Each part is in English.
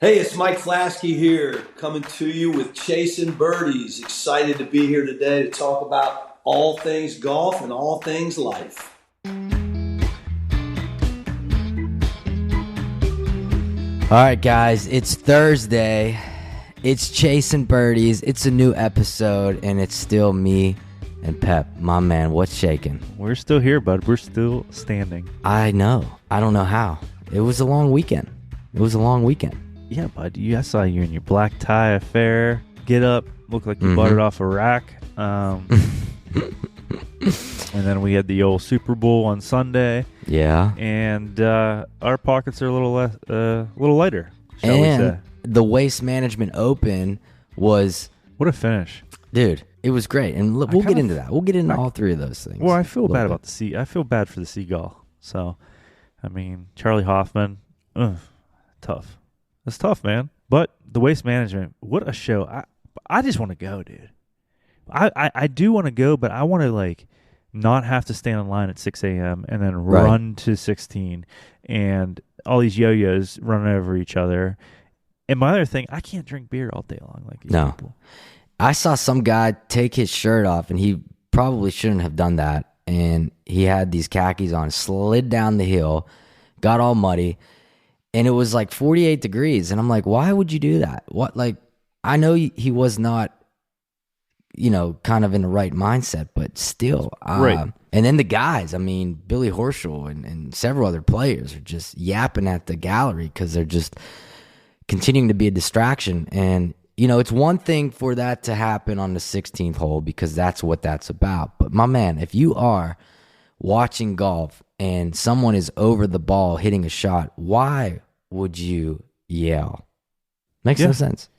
Hey, it's Mike Flaskey here, coming to you with Chasing Birdies. Excited to be here today to talk about all things golf and all things life. All right, guys, it's Thursday. It's Chasing Birdies. It's a new episode, and it's still me and Pep. My man, what's shaking? We're still here, bud. We're still standing. I know. I don't know how. It was a long weekend. Yeah, bud. I saw you in your black tie affair. Get up. Looked like you bought it off a rack. And then we had the old Super Bowl on Sunday. Yeah. And our pockets are a little lighter, shall we say. The Waste Management Open was... What a finish. Dude, it was great. And look, we'll get into that. We'll get into all three of those things. Well, I feel bad about I feel bad for the Seagull. So, I mean, Charlie Hoffman, tough. It's tough, man. But the Waste Management, what a show. I just want to go, dude. I do want to go, but I want to, not have to stand in line at 6 a.m. and then run to 16 and all these yo-yos running over each other. And my other thing, I can't drink beer all day long like these people. I saw some guy take his shirt off, and he probably shouldn't have done that. And he had these khakis on, slid down the hill, got all muddy, and it was like 48 degrees. And I'm like, why would you do that? I know he was not, kind of in the right mindset, but still. Right. And then the guys, I mean, Billy Horschel and several other players are just yapping at the gallery because they're just continuing to be a distraction. And, it's one thing for that to happen on the 16th hole because that's what that's about. But my man, if you are watching golf and someone is over the ball hitting a shot, why would you yell? Makes no sense.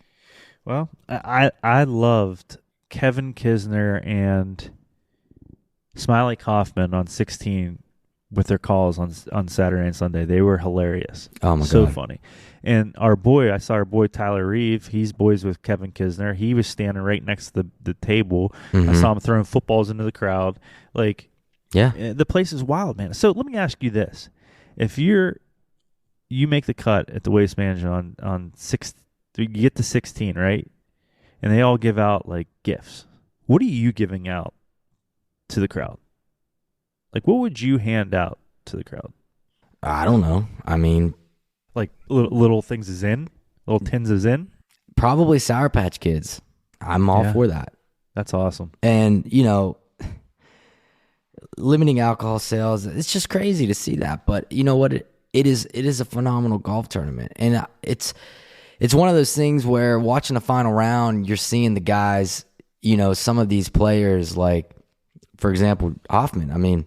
Well, I loved Kevin Kisner and Smiley Kaufman on 16 with their calls on Saturday and Sunday. They were hilarious. Oh, my God. So funny. And I saw our boy Tyler Reeve. He's boys with Kevin Kisner. He was standing right next to the table. I saw him throwing footballs into the crowd. The place is wild, man. So let me ask you this. If you make the cut at the Waste Management on 6, you get to 16, right? And they all give out gifts. What are you giving out to the crowd? What would you hand out to the crowd? I don't know. I mean, little things is in, little tins is in. Probably Sour Patch Kids. I'm all for that. That's awesome. And limiting alcohol sales, it's just crazy to see that. But you know what? It is a phenomenal golf tournament, and it's one of those things where watching the final round, you're seeing the guys. Some of these players, for example, Hoffman. I mean,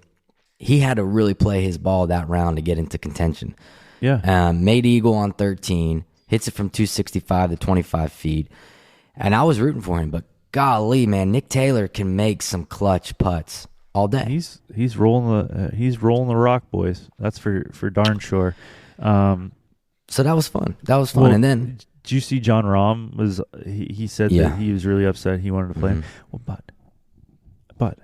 he had to really play his ball that round to get into contention. Yeah. Made eagle on 13, hits it from 265 to 25 feet, and I was rooting for him. But golly, man, Nick Taylor can make some clutch putts all day. He's rolling the rock, boys. That's for darn sure. So that was fun. Well, and then did you see John Rahm he said that he was really upset. He wanted to play him. Well, but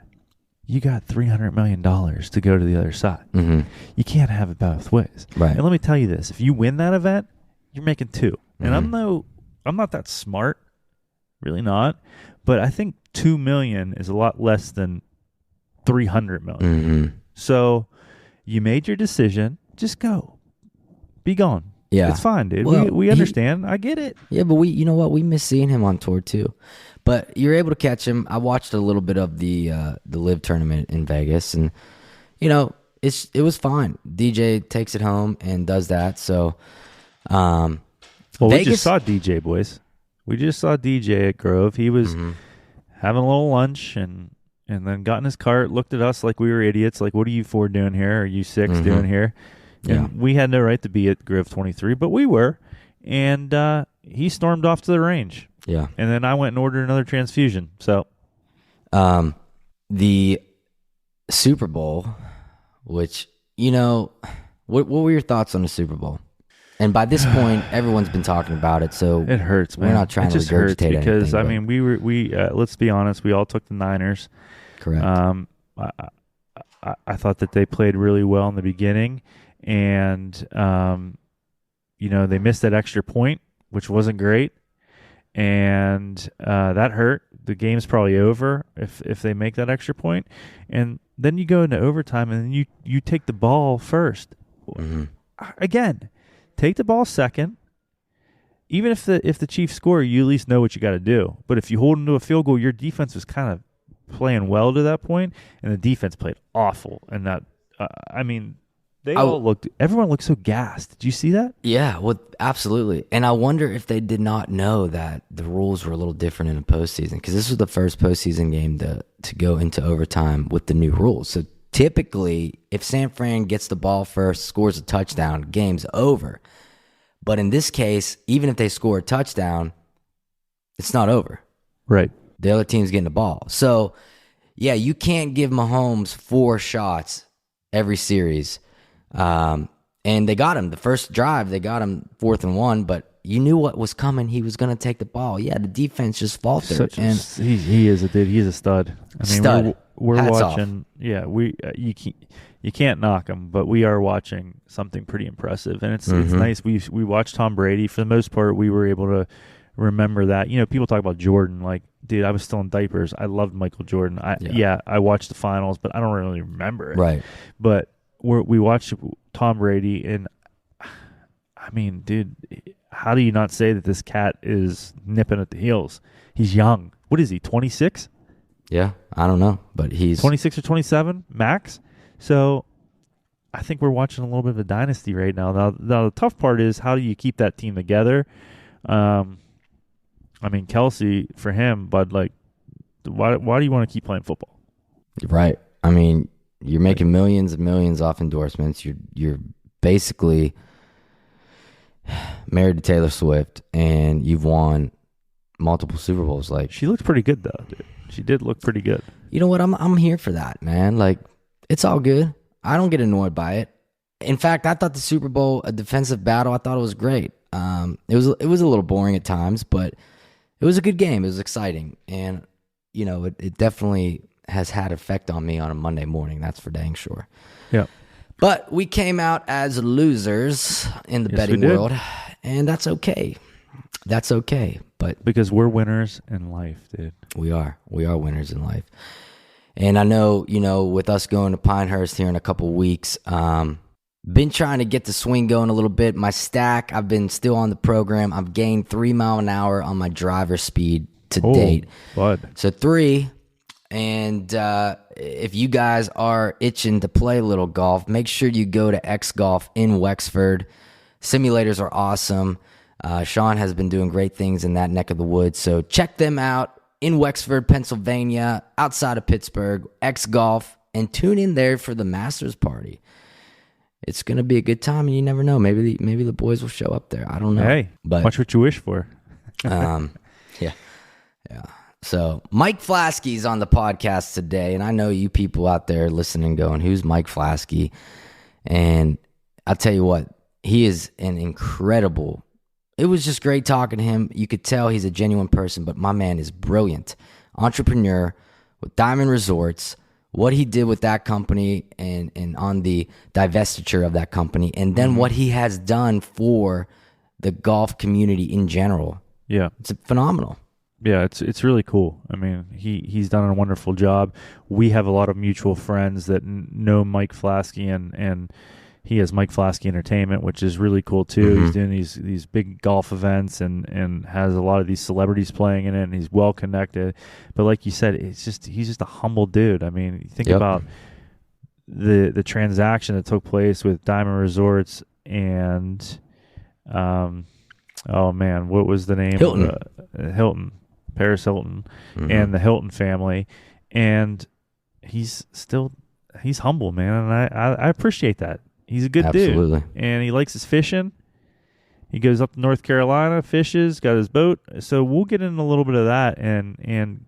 you got $300 million to go to the other side. You can't have it both ways. Right. And let me tell you this: if you win that event, you're making $2. And I'm not that smart, really not. But I think $2 million is a lot less than $300 million. So you made your decision. Just go. Be gone. Yeah. It's fine, dude. Well, we understand. I get it. Yeah, but you know what? We miss seeing him on tour too. But you're able to catch him. I watched a little bit of the Live tournament in Vegas, and it was fine. DJ takes it home and does that. So, Vegas, we just saw DJ, boys. We just saw DJ at Grove. He was having a little lunch and then got in his cart, looked at us like we were idiots. Like, what are you four doing here? Are you six doing here? Yeah. And we had no right to be at Grove 23, but we were. And he stormed off to the range. Yeah. And then I went and ordered another transfusion. So, the Super Bowl, which, what were your thoughts on the Super Bowl? And by this point, everyone's been talking about it, so it hurts, man. We're not trying to regurgitate anything. Because, I mean, we let's be honest, we all took the Niners. Correct. I thought that they played really well in the beginning, and they missed that extra point which wasn't great, and that hurt. The game's probably over if they make that extra point, and then you go into overtime, and then you take the ball first. Mm-hmm. Again, take the ball second. Even if the Chiefs score, you at least know what you got to do. But if you hold them to a field goal, your defense was kind of playing well to that point, and the defense played awful. And that, everyone looked so gassed. Did you see that? Yeah, well, absolutely. And I wonder if they did not know that the rules were a little different in the postseason, because this was the first postseason game to go into overtime with the new rules. So typically, if San Fran gets the ball first, scores a touchdown, game's over. But in this case, even if they score a touchdown, it's not over. Right. The other team's getting the ball. So, yeah, you can't give Mahomes 4 shots every series. And they got him. The first drive, they got him 4th and 1, but you knew what was coming. He was going to take the ball. Yeah, the defense just faltered. He is a dude. He's a stud. Stud. We're Hats watching. Off. Yeah, you can't knock him, but we are watching something pretty impressive, and it's nice. We watched Tom Brady for the most part. We were able to remember that. People talk about Jordan, like, dude, I was still in diapers. I loved Michael Jordan. I watched the finals, but I don't really remember it. Right. But we watched Tom Brady, and dude, how do you not say that this cat is nipping at the heels? He's young. What is he? 26? Yeah, I don't know, but he's 26 or 27 max. So I think we're watching a little bit of a dynasty right now. Now the tough part is, how do you keep that team together? Kelsey, for him, but like, why do you want to keep playing football? Right. You're making millions and millions off endorsements. You're basically married to Taylor Swift, and you've won multiple Super Bowls. Like, she looked pretty good though, dude. She did look pretty good. You know what? I'm here for that, man. Like, it's all good. I don't get annoyed by it. In fact, I thought the Super Bowl, a defensive battle, I thought it was great. It was a little boring at times, but it was a good game. It was exciting, and it definitely has had effect on me on a Monday morning. That's for dang sure. Yeah. But we came out as losers in the betting world, and that's okay. That's okay. But because we're winners in life, dude. We are winners in life. And I know, with us going to Pinehurst here in a couple weeks, been trying to get the swing going a little bit. My stack, I've been still on the program. I've gained 3 mile an hour on my driver speed to date. Bud. So 3. And if you guys are itching to play a little golf, make sure you go to X Golf in Wexford. Simulators are awesome. Sean has been doing great things in that neck of the woods. So check them out in Wexford, Pennsylvania, outside of Pittsburgh, X Golf, and tune in there for the Masters party. It's going to be a good time, and you never know. Maybe the boys will show up there. I don't know. Hey, but watch what you wish for. Yeah. So Mike Flaskey's on the podcast today, and I know you people out there listening going, who's Mike Flaskey? And I'll tell you what, he is an incredible. It was just great talking to him. You could tell he's a genuine person, but my man is brilliant. Entrepreneur with Diamond Resorts, what he did with that company and on the divestiture of that company, and then what he has done for the golf community in general. Yeah. It's phenomenal. Yeah, it's really cool. He's done a wonderful job. We have a lot of mutual friends that know Mike Flaskey, and he has Mike Flaskey Entertainment, which is really cool too. He's doing these big golf events and has a lot of these celebrities playing in it, and he's well connected. But like you said, he's just a humble dude. Think about the transaction that took place with Diamond Resorts and what was the name? Hilton. Paris Hilton, and the Hilton family, and he's humble, man, and I appreciate that. He's a good dude, and he likes his fishing. He goes up to North Carolina, fishes, got his boat. So we'll get into a little bit of that and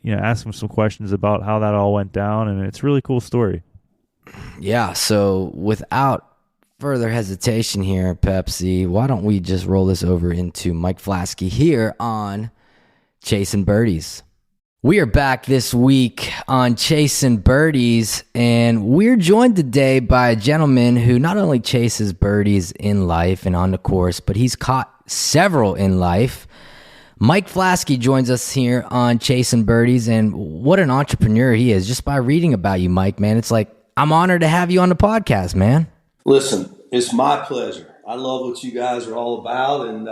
ask him some questions about how that all went down, and it's a really cool story. Yeah. So without further hesitation here, Pepsi, why don't we just roll this over into Mike Flaskey here on Chasing Birdies. We are back this week on Chasing Birdies, and we're joined today by a gentleman who not only chases birdies in life and on the course, but he's caught several in life. Mike Flaskey joins us here on Chasing Birdies, and what an entrepreneur he is. Just by reading about you, Mike, man, it's like I'm honored to have you on the podcast, man. Listen, it's my pleasure. I love what you guys are all about, and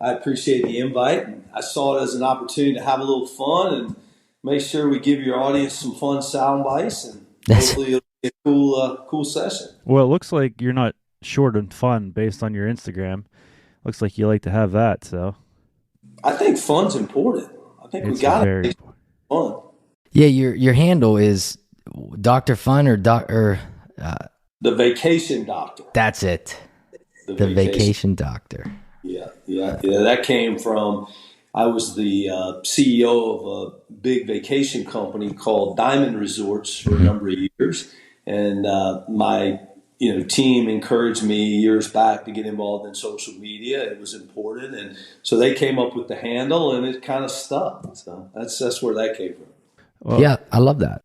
I appreciate the invite. I saw it as an opportunity to have a little fun and make sure we give your audience some fun sound bites, and hopefully it'll be a cool session. Well, it looks like you're not short on fun based on your Instagram. Looks like you like to have that, so. I think fun's important. I think we got to make fun. Yeah, your handle is Dr. Fun or The Vacation Doctor. That's it. The Vacation Doctor. Yeah. That came from, I was the CEO of a big vacation company called Diamond Resorts for a number of years, and my team encouraged me years back to get involved in social media. It was important, and so they came up with the handle, and it kind of stuck. So that's where that came from. Well, yeah, I love that.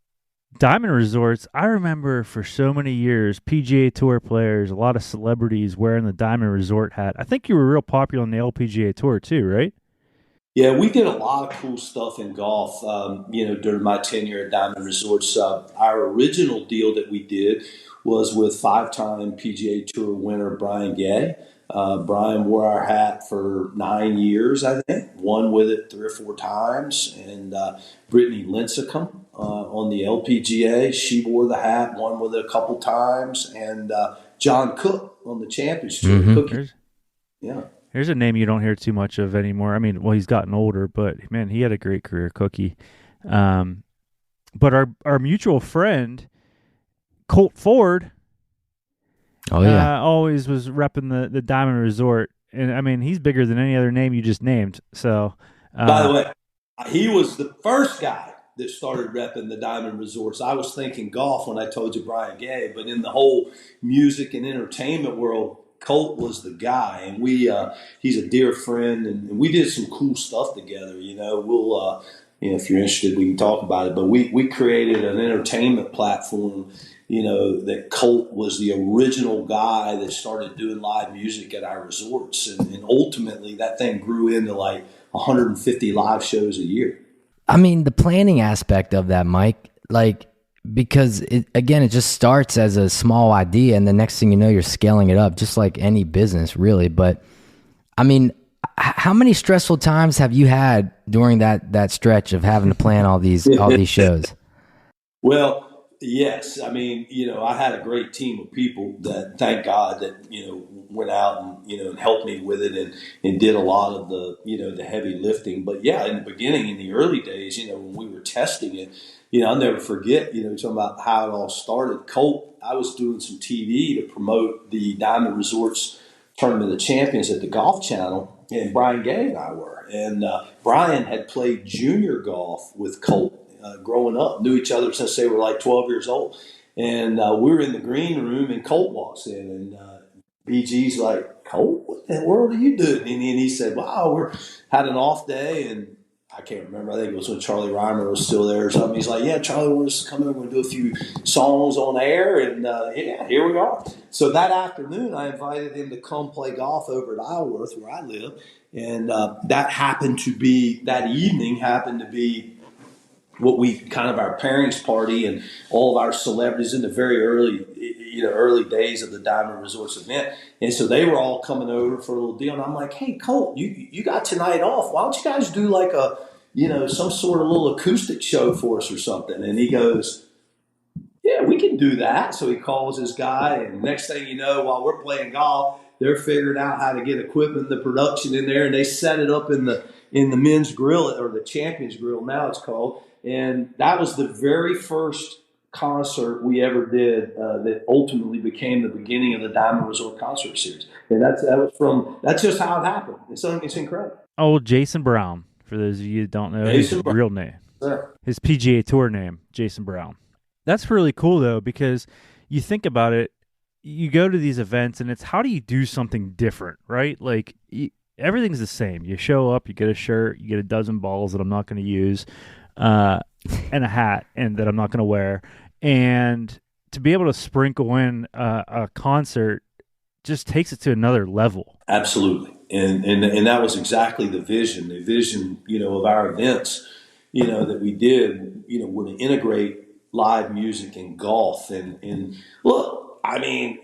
Diamond Resorts, I remember for so many years, PGA Tour players, a lot of celebrities wearing the Diamond Resort hat. I think you were real popular on the LPGA Tour too, right? Yeah, we did a lot of cool stuff in golf, during my tenure at Diamond Resorts. Our original deal that we did was with five-time PGA Tour winner Brian Gay. Brian wore our hat for 9 years, I think, won with it 3 or 4 times. And Brittany Lincecum on the LPGA, she wore the hat, won with it a couple times. And John Cook on the Champions Tour. Mm-hmm. Here's a name you don't hear too much of anymore. I mean, well, he's gotten older, but man, he had a great career, Cookie. But our mutual friend, Colt Ford, always was repping the Diamond Resort. And I mean, he's bigger than any other name you just named. So, by the way, he was the first guy that started repping the Diamond Resorts. I was thinking golf when I told you Brian Gay, but in the whole music and entertainment world, Colt was the guy, and he's a dear friend, and we did some cool stuff together. We'll if you're interested, we can talk about it. But we created an entertainment platform. That Colt was the original guy that started doing live music at our resorts, and ultimately that thing grew into like 150 live shows a year. I mean, the planning aspect of that, Mike, because it just starts as a small idea, and the next thing you know, you're scaling it up, just like any business, really. But I mean, how many stressful times have you had during that stretch of having to plan all these shows? Well, yes. I mean, I had a great team of people that, thank God, that went out and helped me with it and did a lot of the the heavy lifting. But yeah, in the beginning, in the early days, when we were testing it. I'll never forget, talking about how it all started. Colt, I was doing some TV to promote the Diamond Resorts Tournament of Champions at the Golf Channel, and Brian Gay and I were. And Brian had played junior golf with Colt growing up, knew each other since they were like 12 years old. And we were in the green room, and Colt walks in, and BG's like, Colt, what the world are you doing? And he said, wow, we had an off day, and I can't remember. I think it was when Charlie Reimer was still there or something. He's like, yeah, Charlie wants us to come in. We're going to do a few songs on air. And, here we are. So that afternoon, I invited him to come play golf over at Isleworth, where I live. And that evening happened to be what we kind of our pairings party and all of our celebrities in the very early days of the Diamond Resorts event. And so they were all coming over for a little deal. And I'm like, hey, Colt, you got tonight off. Why don't you guys do like some sort of little acoustic show for us or something? And he goes, yeah, we can do that. So he calls his guy. And next thing you know, while we're playing golf, they're figuring out how to get equipment, the production in there. And they set it up in the men's grill, or the Champions Grill now it's called. And that was the very first concert we ever did that ultimately became the beginning of the Diamond Resort Concert Series. And that's just how it happened. It's incredible. Oh, Jason Brown, for those of you who don't know his real name. Sure. His PGA Tour name, Jason Brown. That's really cool, though, because you think about it, you go to these events, and it's how do you do something different, right? Everything's the same. You show up, you get a shirt, you get a dozen balls that I'm not going to use. and a hat, and that I'm not going to wear, and to be able to sprinkle in a concert just takes it to another level. Absolutely. And that was exactly the vision, of our events, that we did, were to integrate live music and golf. And look, I mean,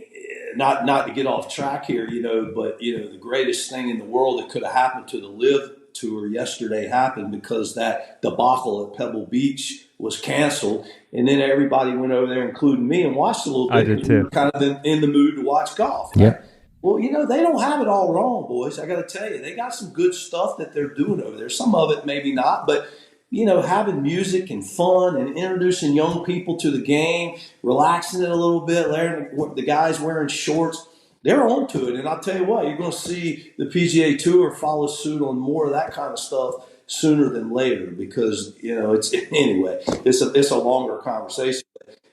not to get off track here, but, the greatest thing in the world that could have happened to the Live Tour yesterday happened because that debacle at Pebble Beach was canceled. And then everybody went over there, including me, and watched a little bit. I did too. We were kind of in the mood to watch golf. Right? Yeah. Well, they don't have it all wrong, boys. I got to tell you, they got some good stuff that they're doing over there. Some of it maybe not, but having music and fun and introducing young people to the game, relaxing it a little bit, learning the guys wearing shorts, they're on to it. And I'll tell you what, you're going to see the PGA Tour follow suit on more of that kind of stuff sooner than later because, it's a longer conversation.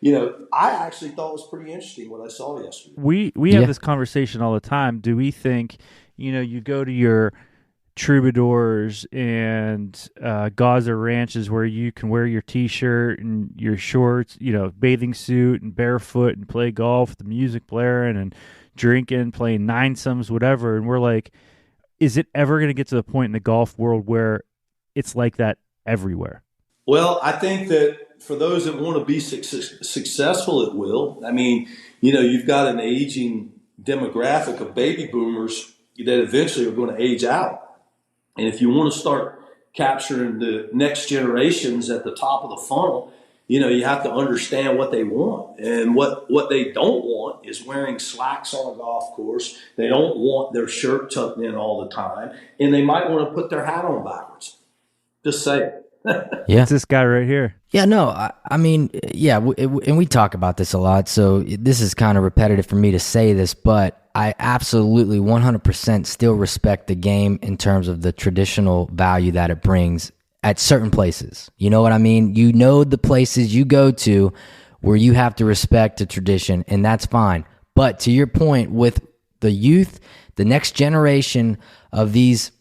I actually thought it was pretty interesting what I saw yesterday. We have this conversation all the time. Do we think, you go to your Troubadours and Gaza ranches where you can wear your T-shirt and your shorts, bathing suit and barefoot and play golf with the music blaring and drinking, playing ninesomes, whatever. And we're like, is it ever going to get to the point in the golf world where it's like that everywhere? Well, I think that for those that want to be successful, it will. I mean, you've got an aging demographic of baby boomers that eventually are going to age out. And if you want to start capturing the next generations at the top of the funnel, you have to understand what they want. And what they don't want is wearing slacks on a golf course. They don't want their shirt tucked in all the time. And they might want to put their hat on backwards. Just say it. Yeah. It's this guy right here. Yeah, no, I mean, yeah, and we talk about this a lot, so this is kind of repetitive for me to say this, but I absolutely 100% still respect the game in terms of the traditional value that it brings at certain places. You know what I mean? The places you go to where you have to respect the tradition, and that's fine. But to your point, with the youth, the next generation of these,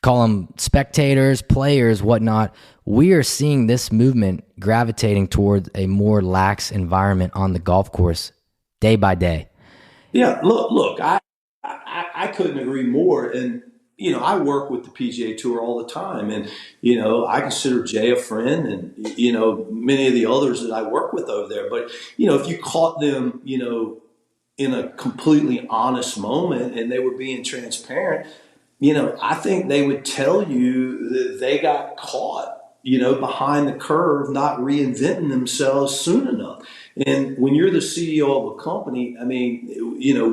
call them spectators, players, whatnot, we are seeing this movement gravitating towards a more lax environment on the golf course day by day. Yeah, look, I couldn't agree more. And, I work with the PGA Tour all the time. And, I consider Jay a friend and, many of the others that I work with over there. But, if you caught them, in a completely honest moment and they were being transparent, I think they would tell you that they got caught, behind the curve, not reinventing themselves soon enough. And when you're the CEO of a company, I mean,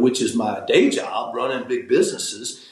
which is my day job, running big businesses,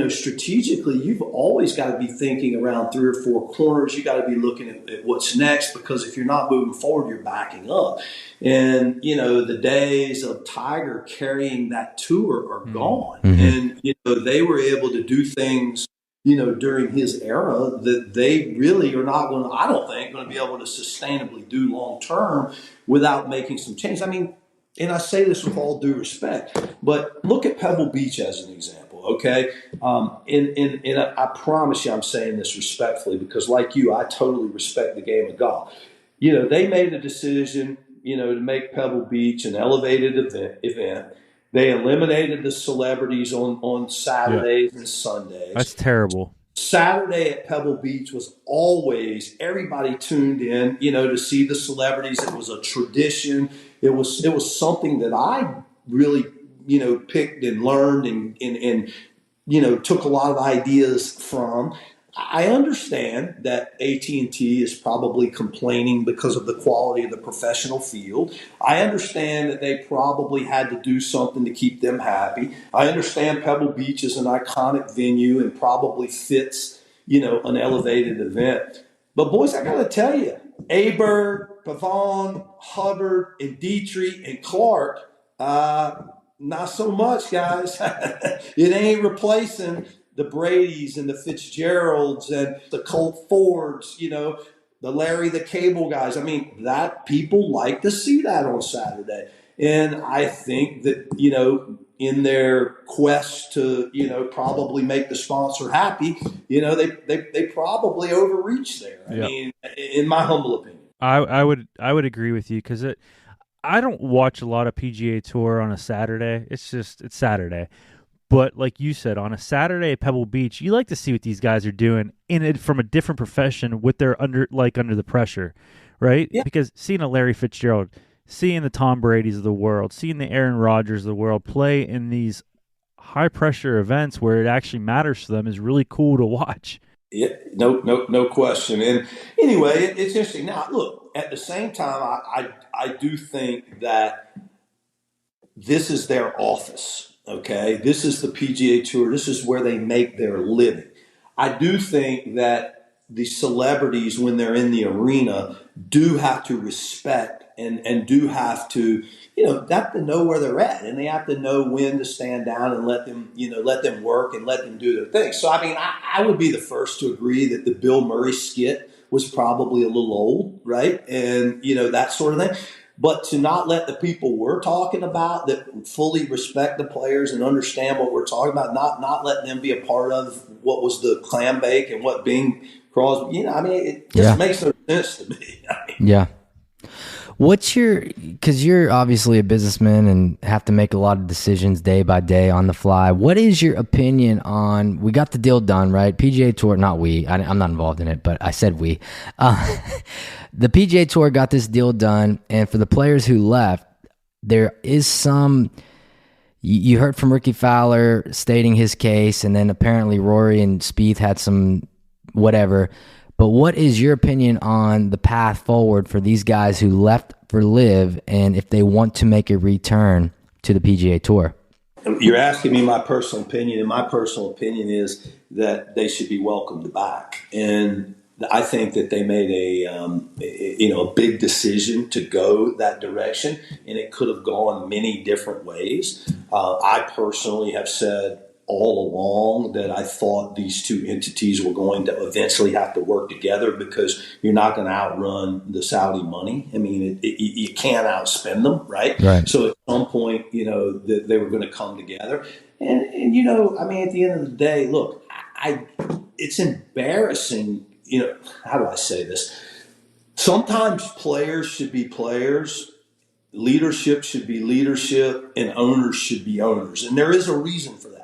strategically, you've always got to be thinking around 3 or 4 corners. You got to be looking at what's next, because if you're not moving forward, you're backing up. And, the days of Tiger carrying that tour are gone. Mm-hmm. And, they were able to do things, during his era that they really are not going to, I don't think, going to be able to sustainably do long term without making some change. I mean, and I say this with all due respect, but look at Pebble Beach as an example, okay? And I promise you I'm saying this respectfully because, like you, I totally respect the game of golf. They made a decision, to make Pebble Beach an elevated event. They eliminated the celebrities on Saturdays and Sundays. That's terrible. Saturday at Pebble Beach was always, everybody tuned in, to see the celebrities. It was a tradition. It was something that I really, picked and learned and took a lot of ideas from. I understand that AT&T is probably complaining because of the quality of the professional field. I understand that they probably had to do something to keep them happy. I understand Pebble Beach is an iconic venue and probably fits, an elevated event. But boys, I got to tell you, Aberg, Pavon, Hubbard, and Dietrich, and Clark, not so much, guys. It ain't replacing the Bradys and the Fitzgeralds and the Colt Fords, the Larry the Cable guys. I mean, that people like to see that on Saturday. And I think that, in their quest to, probably make the sponsor happy, they probably overreach there. I mean, in my humble opinion. I would agree with you because I don't watch a lot of PGA Tour on a Saturday. It's Saturday. But like you said, on a Saturday at Pebble Beach, you like to see what these guys are doing in it from a different profession with their under the pressure, right? Yeah. Because seeing a Larry Fitzgerald, seeing the Tom Brady's of the world, seeing the Aaron Rodgers of the world play in these high pressure events where it actually matters to them is really cool to watch. Yeah, no question. And anyway, it's interesting. Now, look, at the same time, I do think that this is their office. Okay, this is the PGA Tour. This is where they make their living. I do think that the celebrities, when they're in the arena, do have to respect and do have to, have to know where they're at, and they have to know when to stand down and let them work and let them do their thing. So, I mean, I would be the first to agree that the Bill Murray skit was probably a little old, right? And, that sort of thing. But to not let the people we're talking about that fully respect the players and understand what we're talking about, not letting them be a part of what was the clam bake and what Bing Crosby, it just makes no sense to me. Yeah. Because you're obviously a businessman and have to make a lot of decisions day by day on the fly. What is your opinion on, we got the deal done, right? PGA Tour, not we, I'm not involved in it, but I said we. The PGA Tour got this deal done, and for the players who left, there is some, you heard from Ricky Fowler stating his case, and then apparently Rory and Spieth had some whatever. But what is your opinion on the path forward for these guys who left for LIV, and if they want to make a return to the PGA Tour? You're asking me my personal opinion, and my personal opinion is that they should be welcomed back. And I think that they made a big decision to go that direction, and it could have gone many different ways. I personally have said all along that I thought these two entities were going to eventually have to work together because you're not going to outrun the Saudi money. I mean, you can't outspend them, right? So at some point, they were going to come together. And at the end of the day, look, it's embarrassing. How do I say this? Sometimes players should be players, leadership should be leadership, and owners should be owners. And there is a reason for that.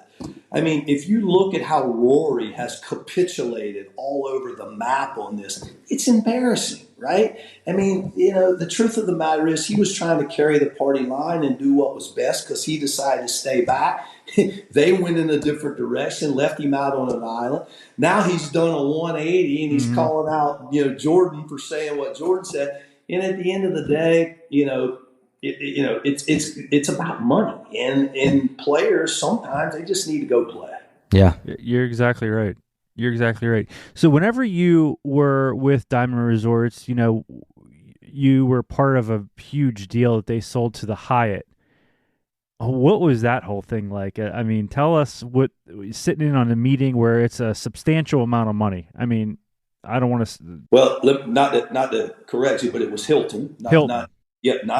I mean, if you look at how Rory has capitulated all over the map on this, it's embarrassing, right? I mean, the truth of the matter is he was trying to carry the party line and do what was best because he decided to stay back. They went in a different direction, left him out on an island. Now he's done a 180 and he's calling out, Jordan for saying what Jordan said. And at the end of the day, it's about money, and players sometimes they just need to go play. Yeah, you're exactly right. You're exactly right. So whenever you were with Diamond Resorts, you were part of a huge deal that they sold to the Hyatt. What was that whole thing like? I mean, tell us what sitting in on a meeting where it's a substantial amount of money. I mean, I don't want to. Well, not to correct you, but it was Hilton. Not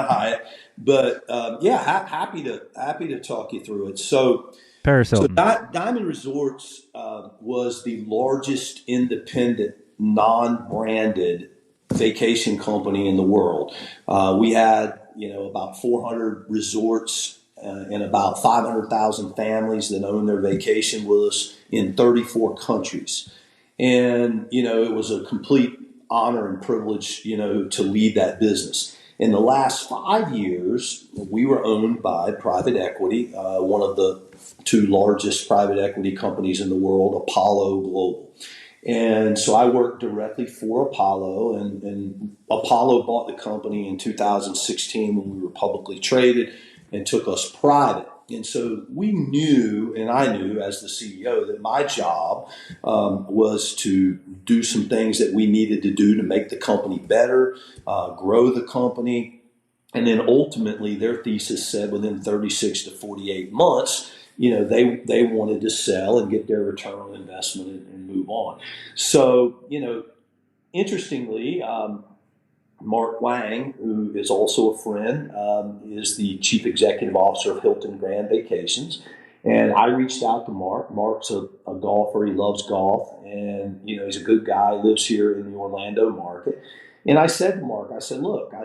Hyatt. But happy to talk you through it. So Paris Hilton. Diamond Resorts was the largest independent, non-branded vacation company in the world. We had about 400 resorts and about 500,000 families that owned their vacation with us in 34 countries. And, it was a complete honor and privilege, to lead that business. In the last 5 years, we were owned by private equity, one of the two largest private equity companies in the world, Apollo Global. And so I worked directly for Apollo, and Apollo bought the company in 2016 when we were publicly traded and took us private. And so we knew, and I knew as the CEO, that my job was to do some things that we needed to do to make the company better, grow the company. And then ultimately their thesis said within 36 to 48 months, they wanted to sell and get their return on investment and move on. So, interestingly, Mark Wang, who is also a friend, is the chief executive officer of Hilton Grand Vacations. And I reached out to Mark. Mark's a golfer. He loves golf. And, he's a good guy, lives here in the Orlando market. And I said to Mark, I said, look, I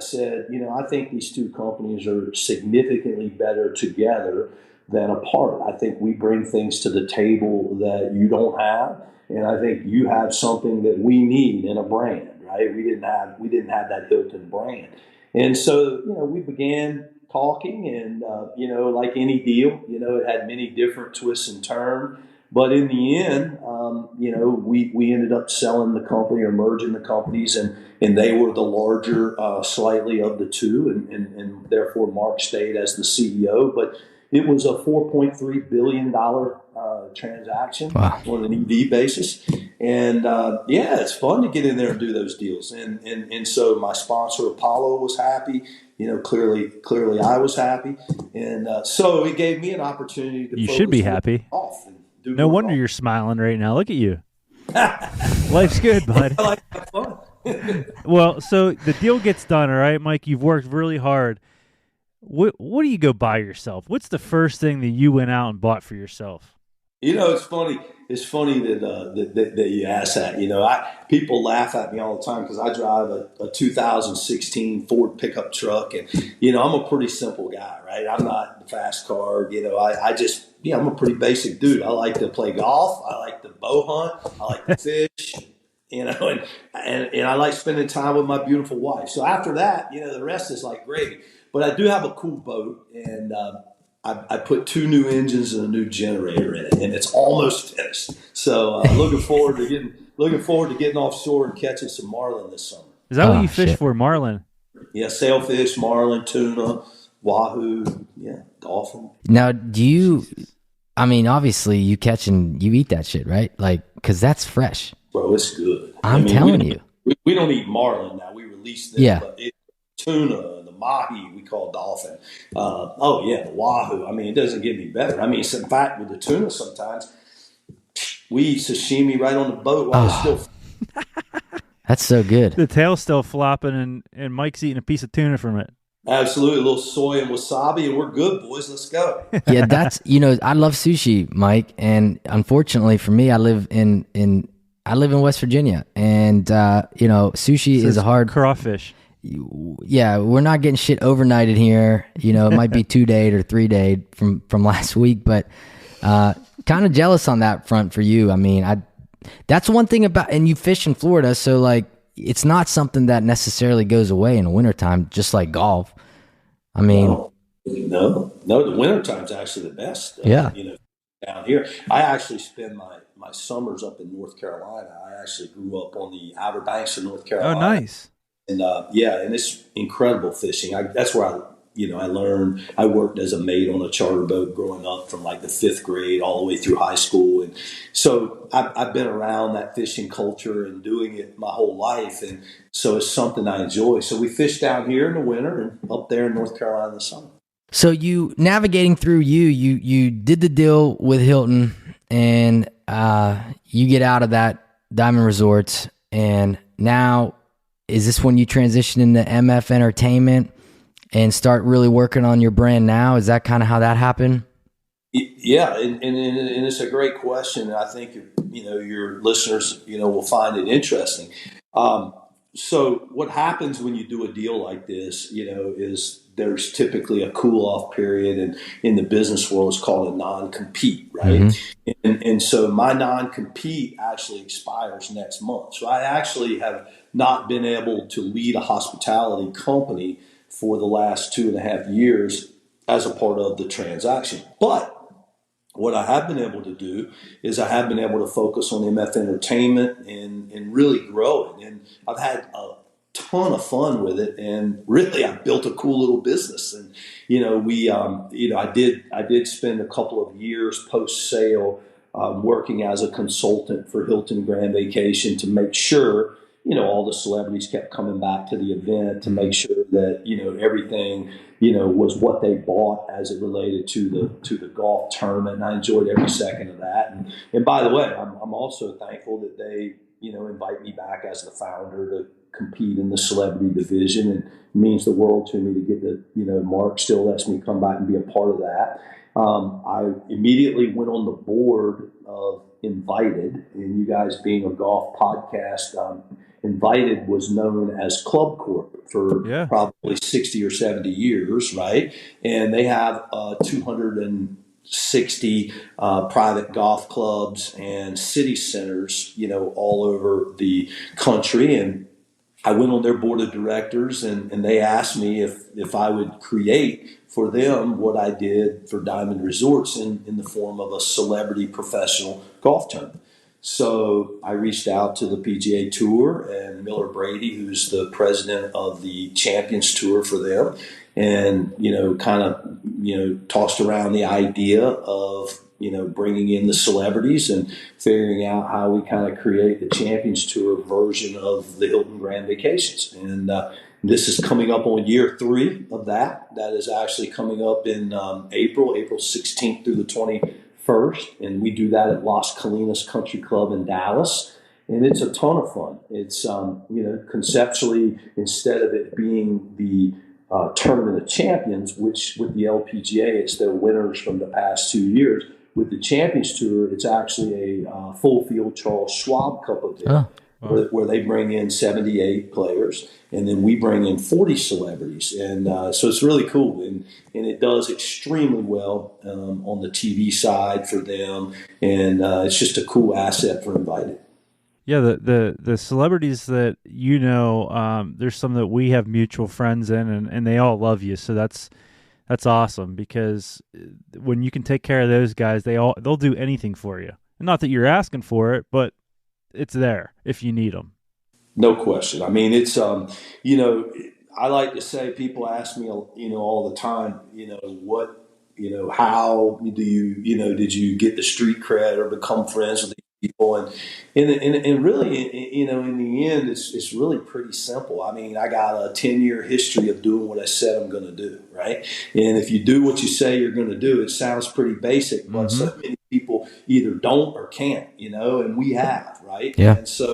think these two companies are significantly better together than apart. I think we bring things to the table that you don't have. And I think you have something that we need in a brand, right? We didn't have that Hilton brand. And so, we began talking and, like any deal, it had many different twists and turns. But in the end, we ended up selling the company or merging the companies, and they were the larger slightly of the two, and therefore Mark stayed as the CEO. But it was a $4.3 billion transaction on an EV basis. And it's fun to get in there and do those deals. And so my sponsor, Apollo, was happy. Clearly I was happy. And so it gave me an opportunity to You should be happy. Off and do no wonder golf. You're smiling right now. Look at you. Life's good, bud. I like that fun. Well, so the deal gets done, all right, Mike? You've worked really hard. What do you go buy yourself? What's the first thing that you went out and bought for yourself? It's funny. It's funny that you ask that. People laugh at me all the time because I drive a 2016 Ford pickup truck, and I'm a pretty simple guy, right? I'm not the fast car. I'm a pretty basic dude. I like to play golf. I like to bow hunt. I like to fish. And I like spending time with my beautiful wife. So after that, the rest is like gravy. But I do have a cool boat, and I put 2 new engines and a new generator in it, and it's almost finished. So looking forward to getting offshore and catching some marlin this summer. Is that what you fish for, marlin? Yeah, sailfish, marlin, tuna, wahoo, dolphin. Now, obviously you catch and you eat that shit, right? Like, because that's fresh. Bro, it's good. I'm telling you. We don't eat marlin now. We release them. Yeah. But tuna, the mahi, we call dolphin. The wahoo. It doesn't get any better. In fact, with the tuna sometimes, we eat sashimi right on the boat while it's still. That's so good. The tail's still flopping, and Mike's eating a piece of tuna from it. Absolutely. A little soy and wasabi, and we're good, boys. Let's go. Yeah, that's, I love sushi, Mike. And unfortunately for me, I live in West Virginia, and sushi is a hard crawfish. Yeah, we're not getting shit overnighted here. It might be 2-day or 3-day from last week, but kind of jealous on that front for you. That's one thing about, and you fish in Florida, so like it's not something that necessarily goes away in the wintertime, just like golf. No, the wintertime's actually the best. Down here, I actually spend my summers up in North Carolina. I actually grew up on the Outer Banks of North Carolina. Oh, nice. And and it's incredible fishing. That's where I learned. I worked as a mate on a charter boat growing up from like the 5th grade all the way through high school, and so I've been around that fishing culture and doing it my whole life, and so it's something I enjoy. So we fish down here in the winter and up there in North Carolina in the summer. So you navigating through you did the deal with Hilton, and you get out of that Diamond Resorts, and now is this when you transition into MF Entertainment and start really working on your brand now? Is that kind of how that happened? Yeah, and it's a great question, and I think your listeners will find it interesting. So what happens when you do a deal like this, is there's typically a cool off period, and in the business world it's called a non-compete, right? Mm-hmm. And so my non-compete actually expires next month. So I actually have not been able to lead a hospitality company for the last 2.5 years as a part of the transaction. But what I have been able to do is I have been able to focus on MF Entertainment and really grow it. And I've had a ton of fun with it, and really I built a cool little business. And I did spend a couple of years post sale working as a consultant for Hilton Grand Vacation to make sure all the celebrities kept coming back to the event, to make sure that everything was what they bought as it related to the golf tournament. And I enjoyed every second of that. And by the way, I'm also thankful that they invite me back as the founder compete in the celebrity division, and it means the world to me to get the, Mark still lets me come back and be a part of that. I immediately went on the board of Invited, and you guys being a golf podcast, Invited was known as Club Corp for probably 60 or 70 years, right? And they have 260 private golf clubs and city centers, all over the country. And I went on their board of directors, and they asked me if I would create for them what I did for Diamond Resorts in the form of a celebrity professional golf tournament. So I reached out to the PGA Tour and Miller Brady, who's the president of the Champions Tour for them, and, tossed around the idea of, bringing in the celebrities and figuring out how we kind of create the Champions Tour version of the Hilton Grand Vacations. And this is coming up on year 3 of that. That is actually coming up in April 16th through the 21st. And we do that at Las Colinas Country Club in Dallas. And it's a ton of fun. It's, conceptually, instead of it being the Tournament of Champions, which with the LPGA, it's their winners from the past 2 years. With the Champions Tour, it's actually a full field Charles Schwab Cup event where they bring in 78 players, and then we bring in 40 celebrities. And so it's really cool, and it does extremely well on the TV side for them, and it's just a cool asset for Invited. Yeah, the celebrities that there's some that we have mutual friends in, and they all love you. So that's awesome, because when you can take care of those guys, they'll do anything for you. And not that you're asking for it, but it's there if you need them. No question. I mean, it's I like to say, people ask me, all the time, what, how do you, did you get the street cred or become friends with people? And really, in the end, it's really pretty simple. I mean, I got a 10-year history of doing what I said I'm going to do, right? And if you do what you say you're going to do, it sounds pretty basic, but so many people either don't or can't, and we have, right? Yeah. And so,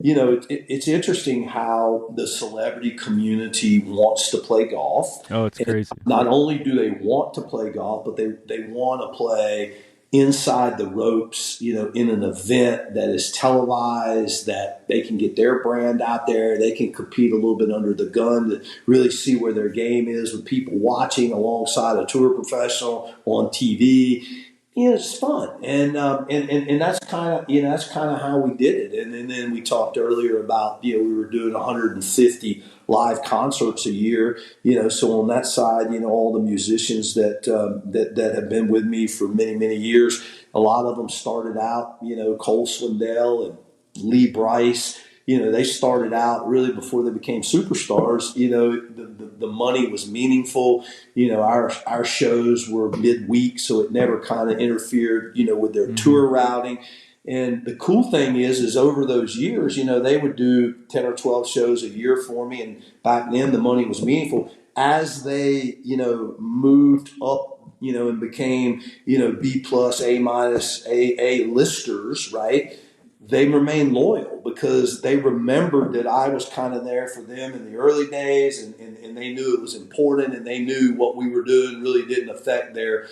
it's interesting how the celebrity community wants to play golf. Oh, it's crazy. Not only do they want to play golf, but they want to play inside the ropes, in an event that is televised, that they can get their brand out there. They can compete a little bit under the gun to really see where their game is with people watching alongside a tour professional on TV. It's fun, and that's kind of how we did it. And then we talked earlier about we were doing 150 live concerts a year. So on that side, all the musicians that have been with me for many years, a lot of them started out, Cole Swindell and Lee Bryce. They started out really before they became superstars. The money was meaningful. Our shows were midweek, so it never kind of interfered, with their tour routing. And the cool thing is over those years, they would do 10 or 12 shows a year for me. And back then the money was meaningful. As they, moved up, and became, B+, A-, A listers, right? They remained loyal because they remembered that I was kind of there for them in the early days, and they knew it was important, and they knew what we were doing really didn't affect their,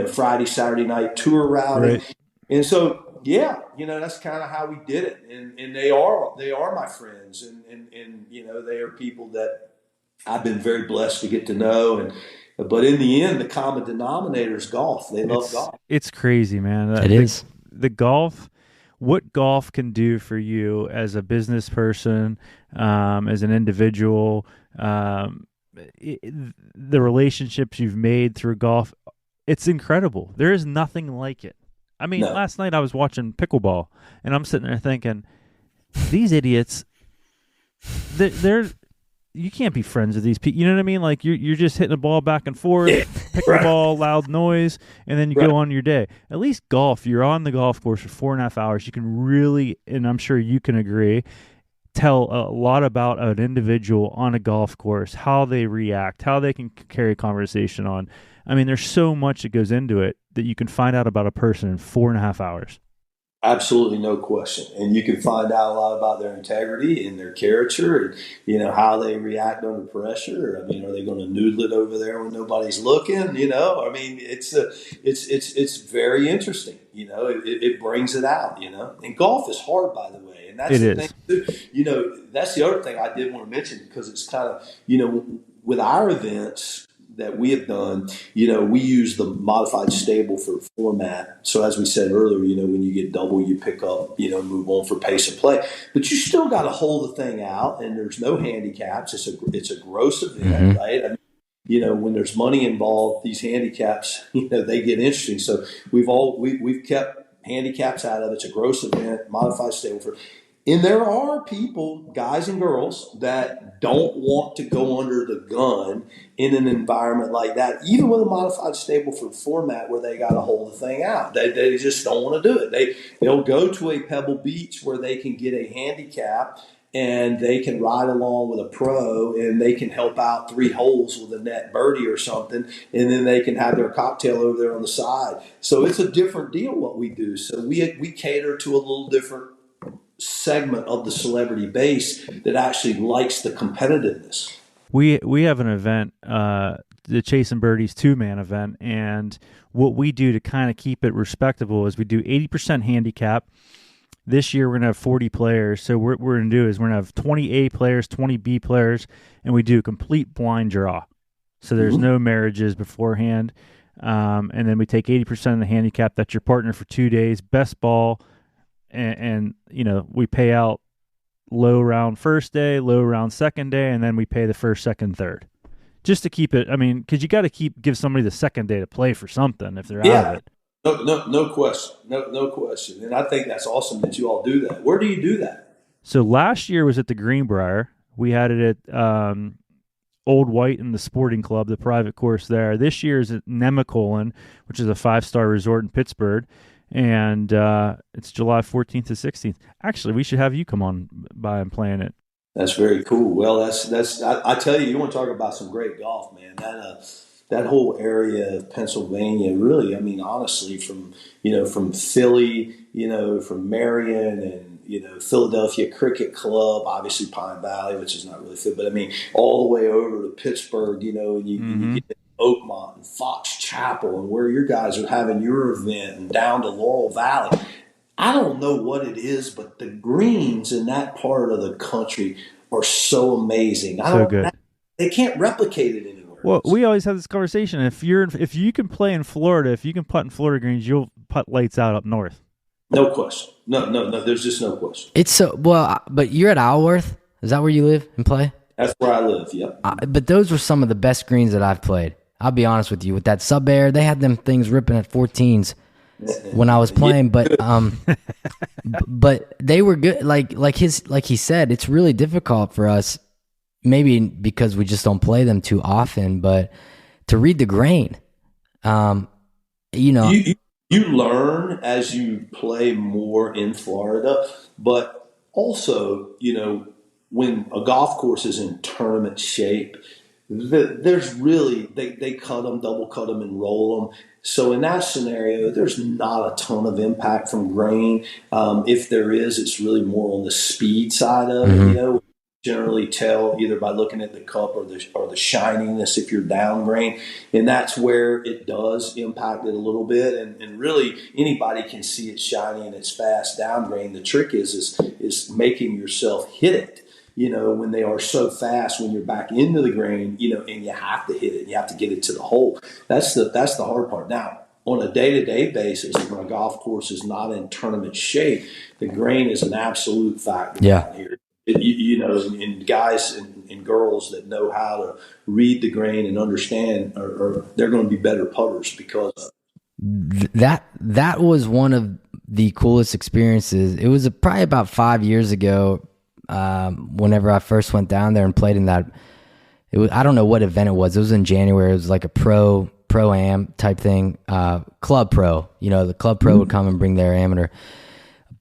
Friday, Saturday night tour routing. Right. And so, that's kind of how we did it. And they are my friends, and they are people that I've been very blessed to get to know. But in the end, the common denominator is golf. They love golf. It's crazy, man. It is. The golf. What golf can do for you as a business person, as an individual, the relationships you've made through golf, it's incredible. There is nothing like it. I mean, last night I was watching pickleball, and I'm sitting there thinking, these idiots, they're you can't be friends with these people. You know what I mean? Like you're just hitting the ball back and forth, pickleball, loud noise, and then you go on your day. At least golf, you're on the golf course for 4.5 hours. You can really, and I'm sure you can agree, tell a lot about an individual on a golf course, how they react, how they can carry a conversation on. I mean, there's so much that goes into it that you can find out about a person in 4.5 hours. Absolutely, no question. And you can find out a lot about their integrity and their character, and how they react under pressure. I mean, are they going to noodle it over there when nobody's looking? I mean, it's very interesting. It brings it out. And golf is hard, by the way, and that's It the thing is. too. That's the other thing I did want to mention, because it's kind of with our events that we have done, we use the modified stable for format. So as we said earlier, when you get double, you pick up, move on for pace of play. But you still got to hold the thing out, and there's no handicaps. It's a gross event, right? I mean, when there's money involved, these handicaps, they get interesting. So we've kept handicaps out of it. It's a gross event, modified stable for. And there are people, guys and girls, that don't want to go under the gun in an environment like that, even with a modified stable for format where they got to hold the thing out. They just don't want to do it. They'll go to a Pebble Beach where they can get a handicap and they can ride along with a pro and they can help out 3 holes with a net birdie or something, and then they can have their cocktail over there on the side. So it's a different deal what we do. So we cater to a little different segment of the celebrity base that actually likes the competitiveness. We have an event, the Chasing Birdies 2-man event, and what we do to kind of keep it respectable is we do 80% handicap. This year we're going to have 40 players, so what we're going to do is we're going to have 20 A players, 20 B players, and we do a complete blind draw. So there's no marriages beforehand, and then we take 80% of the handicap. That's your partner for 2 days, best ball. And we pay out low round first day, low round second day, and then we pay the first, second, third, just to keep it. I mean, because you got to give somebody the second day to play for something if they're out of it. No question, no question. And I think that's awesome that you all do that. Where do you do that? So last year was at the Greenbrier. We had it at Old White in the Sporting Club, the private course there. This year is at Nemacolin, which is a 5-star resort in Pittsburgh. And it's July 14th to 16th. Actually, we should have you come on by and playing it. That's very cool. Well, that's. I tell you, you want to talk about some great golf, man. That whole area of Pennsylvania, really. I mean, honestly, from Philly, from Marion, and Philadelphia Cricket Club, obviously Pine Valley, which is not really fit, but I mean, all the way over to Pittsburgh, and you get Oakmont and Fox Chapel, and where your guys are having your event, and down to Laurel Valley. I don't know what it is, but the greens in that part of the country are so amazing. They can't replicate it anywhere. Well, we always have this conversation. If you can play in Florida, if you can putt in Florida greens, you'll putt lights out up north. No question. No. There's just no question. It's so well, but you're at Isleworth. Is that where you live and play? That's where I live. Yep. But those were some of the best greens that I've played. I'll be honest with you. With that sub air, they had them things ripping at 14s when I was playing. But but they were good. Like he said, it's really difficult for us. Maybe because we just don't play them too often. But to read the grain, you learn as you play more in Florida. But also, when a golf course is in tournament shape, there's really they cut them, double cut them, and roll them. So in that scenario, there's not a ton of impact from grain. If there is, it's really more on the speed side of it. Generally tell either by looking at the cup or the shininess if you're down grain, and that's where it does impact it a little bit. And really anybody can see it shiny and it's fast down grain. The trick is making yourself hit it. When they are so fast, when you're back into the grain, and you have to hit it, you have to get it to the hole. That's the hard part. Now, on a day-to-day basis, when a golf course is not in tournament shape, the grain is an absolute factor down here. And guys and girls that know how to read the grain and understand, they're going to be better putters because of it. That was one of the coolest experiences. It was probably about 5 years ago. Whenever I first went down there and played in that, I don't know what event it was. It was in January. It was like a pro-am type thing, club pro. The club pro would come and bring their amateur.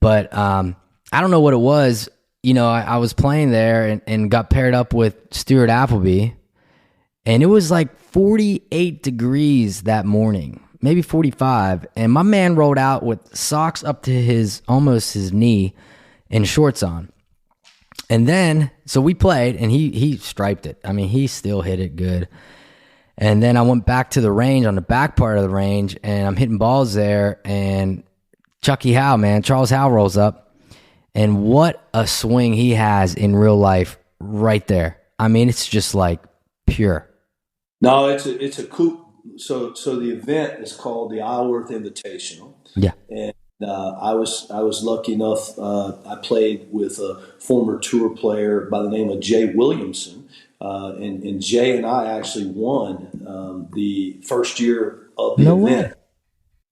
But I don't know what it was. I was playing there and got paired up with Stuart Appleby, and it was like 48 degrees that morning. maybe 45, and my man rolled out with socks up to almost his knee and shorts on. And then, so we played, and he striped it. I mean, he still hit it good. And then I went back to the range, on the back part of the range, and I'm hitting balls there, and Charles Howe rolls up, and what a swing he has in real life right there. I mean, it's just like pure. No, it's a cool. So the event is called the Isleworth Invitational. Yeah. And I was lucky enough. I played with a former tour player by the name of Jay Williamson, and Jay and I actually won the first year of the event.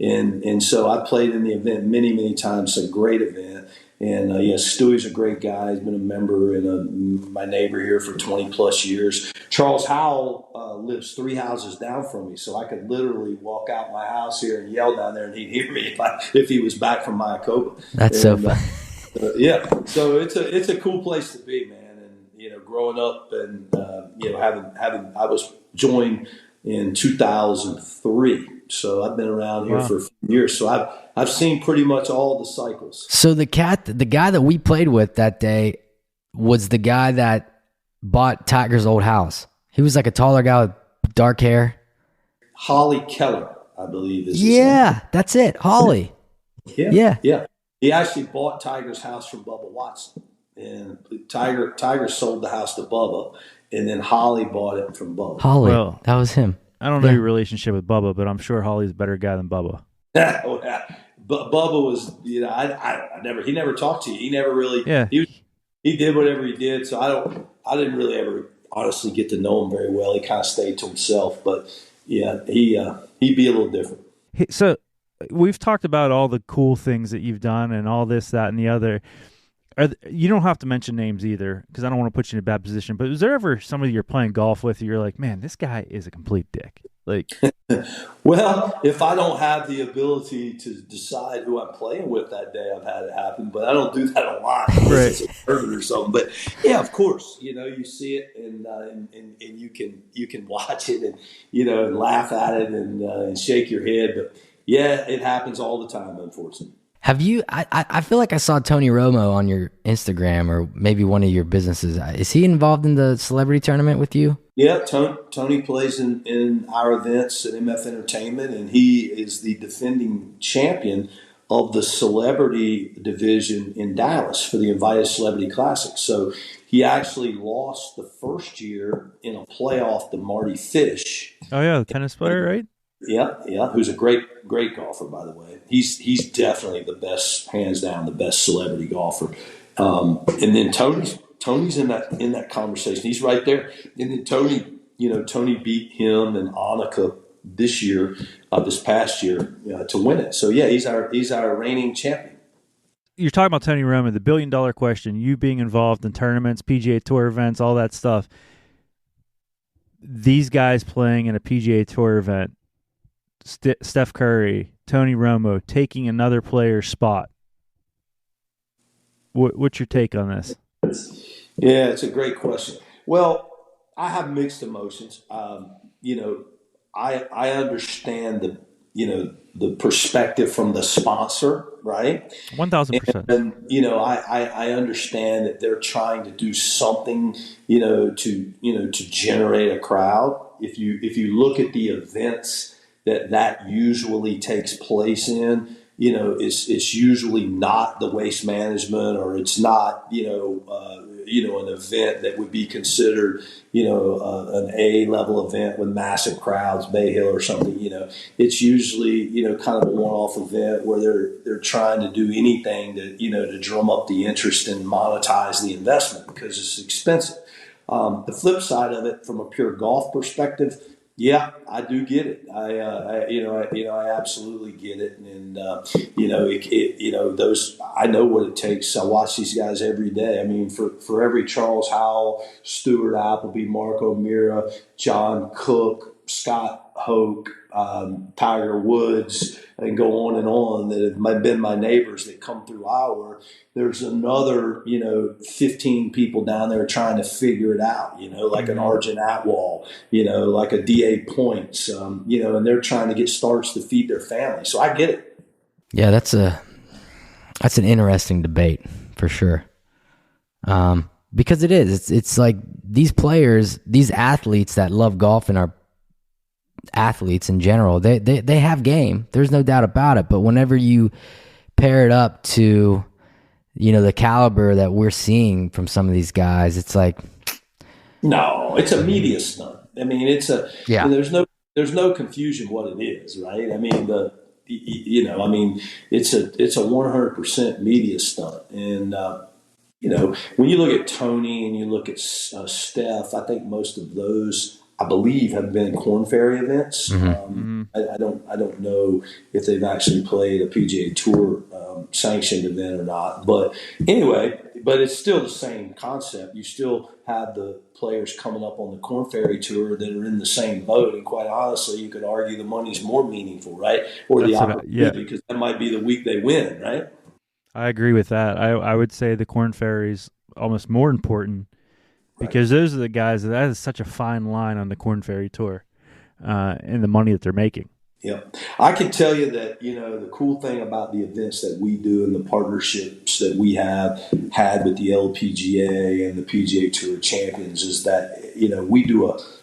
And so I played in the event many times. It's a great event. And Stewie's a great guy. He's been a member and my neighbor here for 20 plus years. Charles Howell lives 3 houses down from me, so I could literally walk out my house here and yell down there, and he'd hear me if he was back from Mayakoba. That's so fun. So it's a cool place to be, man. And growing up and having I was joined in 2003. So I've been around here for a few years. So I've seen pretty much all the cycles. So the guy that we played with that day was the guy that bought Tiger's old house. He was like a taller guy with dark hair. Holly Keller, I believe is his name. That's it. Holly. Yeah. He actually bought Tiger's house from Bubba Watson. And Tiger sold the house to Bubba, and then Holly bought it from Bubba. Holly, that was him. I don't know your relationship with Bubba, but I'm sure Holly's a better guy than Bubba. But Bubba was, he never talked to you. He never really, he did whatever he did. So I didn't really ever honestly get to know him very well. He kind of stayed to himself, but he'd be a little different. So we've talked about all the cool things that you've done and all this, that, and the other. You don't have to mention names either, because I don't want to put you in a bad position. But was there ever somebody you're playing golf with, you're like, man, this guy is a complete dick? Like, well, if I don't have the ability to decide who I'm playing with that day, I've had it happen. But I don't do that a lot, right? It's a or something. But yeah, of course, you see it and you can watch it and and laugh at it and shake your head. But yeah, it happens all the time, unfortunately. Have you? I feel like I saw Tony Romo on your Instagram or maybe one of your businesses. Is he involved in the celebrity tournament with you? Yeah, Tony plays in our events at MF Entertainment, and he is the defending champion of the celebrity division in Dallas for the Invited Celebrity Classic. So he actually lost the first year in a playoff to Marty Fish. Oh yeah, the tennis player, right? Yeah, who's a great golfer, by the way. He's definitely the best, hands down, the best celebrity golfer. And then Tony's in that conversation. He's right there. And then Tony beat him and Annika this past year, to win it. So yeah, he's our reigning champion. You're talking about Tony Romo, the $1 billion question. You being involved in tournaments, PGA Tour events, all that stuff. These guys playing in a PGA Tour event. Steph Curry, Tony Romo taking another player's spot. What's your take on this? Yeah, it's a great question. Well, I have mixed emotions. I understand the perspective from the sponsor, right? 1,000%. And I understand that they're trying to do something, to generate a crowd. If you look at the events that usually takes place in, it's usually not the Waste Management, or it's not, an event that would be considered, an A-level event with massive crowds, Bay Hill or something. It's usually, kind of a one-off event where they're trying to do anything to drum up the interest and monetize the investment because it's expensive. The flip side of it, from a pure golf perspective, yeah, I do get it. I absolutely get it, and those. I know what it takes. I watch these guys every day. I mean, for every Charles Howell, Stuart Appleby, Mark O'Meara, John Cook, Scott Hoke, Tiger Woods, and go on that have been my neighbors that come through Iowa. There's another, 15 people down there trying to figure it out, like an Arjun Atwal, like a DA Points, and they're trying to get starts to feed their family. So I get it. Yeah, that's an interesting debate for sure. Because it is. It's like these players, these athletes that love golf and are athletes in general, they have game. There's no doubt about it. But whenever you pair it up to, the caliber that we're seeing from some of these guys, it's like, no, it's a media stunt. I mean, yeah. There's no confusion what it is, right? I mean, it's a 100% media stunt. And, when you look at Tony and you look at Steph, I think most of those, I believe, have been Korn Ferry events. I don't know if they've actually played a PGA Tour sanctioned event or not. But anyway, it's still the same concept. You still have the players coming up on the Korn Ferry Tour that are in the same boat. And quite honestly, you could argue the money's more meaningful, right? Or the opportunity, because that might be the week they win, right? I agree with that. I would say the Korn Ferry's almost more important because those are the guys that is such a fine line on the Korn Ferry Tour and the money that they're making. Yeah. I can tell you that, the cool thing about the events that we do and the partnerships that we have had with the LPGA and the PGA Tour champions is that,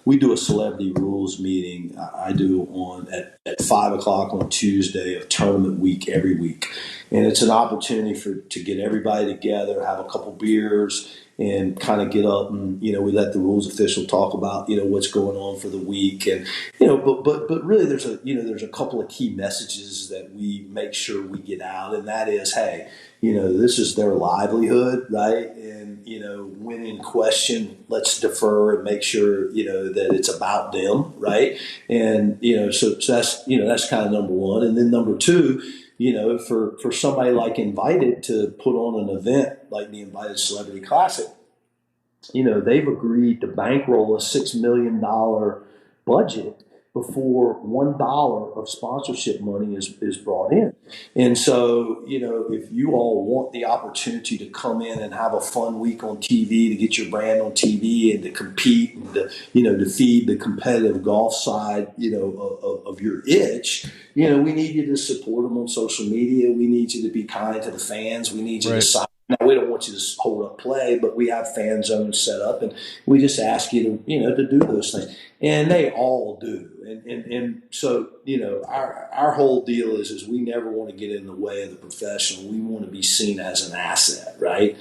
we do a celebrity rules meeting. I do at 5:00 on Tuesday of tournament week every week. And it's an opportunity to get everybody together, have a couple beers, and kind of get up and, we let the rules official talk about, what's going on for the week. And, but really there's a couple of key messages that we make sure we get out. And that is, hey, this is their livelihood, right? And, when in question, let's defer and make sure, that it's about them, right? And, so that's kind of number one. And then number two, for somebody like Invited to put on an event like the Invited Celebrity Classic, they've agreed to bankroll a $6 million budget before $1 of sponsorship money is brought in. And so, if you all want the opportunity to come in and have a fun week on TV, to get your brand on TV and to compete and to feed the competitive golf side, of your itch, we need you to support them on social media. We need you to be kind to the fans. We need you to sign. Now, we don't want you to hold up play, but we have fan zones set up, and we just ask you to do those things. And they all do. And so, our whole deal is we never want to get in the way of the professional. We want to be seen as an asset, right?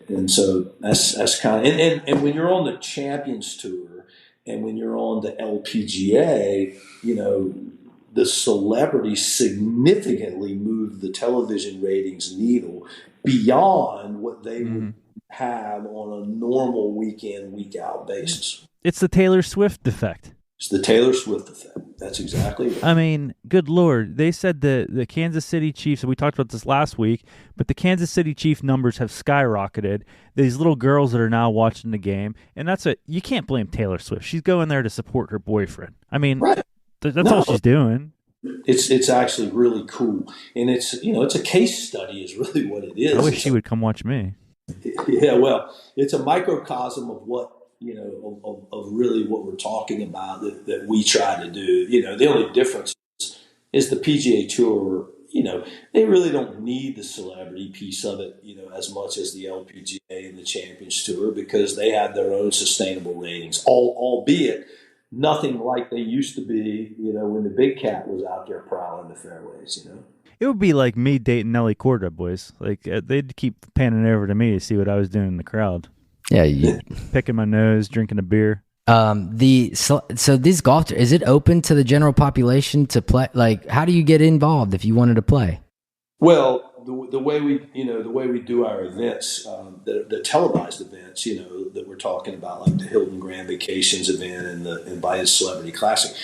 And so that's kind of, and when you're on the Champions Tour and when you're on the LPGA, the celebrities significantly move the television ratings needle beyond what they would have on a normal week in, week out basis. It's the Taylor Swift effect. It's the Taylor Swift effect. That's exactly right. I mean, good Lord. They said the Kansas City Chiefs, and we talked about this last week, but the Kansas City Chief numbers have skyrocketed. These little girls that are now watching the game, and you can't blame Taylor Swift. She's going there to support her boyfriend. I mean, that's all she's doing. It's actually really cool, and it's a case study is really what it is. I wish she would come watch me. Yeah, well, it's a microcosm of what of really what we're talking about that we try to do. The only difference is the PGA Tour. They really don't need the celebrity piece of it, as much as the LPGA and the Champions Tour because they have their own sustainable ratings, albeit nothing like they used to be, when the big cat was out there prowling the fairways, It would be like me dating Nelly Korda, boys. Like, they'd keep panning over to me to see what I was doing in the crowd. Yeah. Picking my nose, drinking a beer. So these golf, is it open to the general population to play? Like, how do you get involved if you wanted to play? Well, the way we do our events, the televised events, that we're talking about, like the Hilton Grand Vacations event and the Invited Celebrity Classic,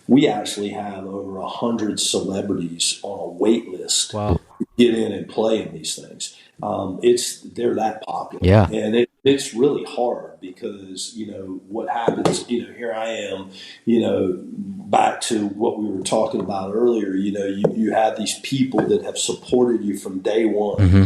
we actually have over 100 celebrities on a wait list to get in and play in these things. they're that popular. Yeah. And it's really hard because, what happens, here I am, back to what we were talking about earlier, you have these people that have supported you from day one. Mm-hmm.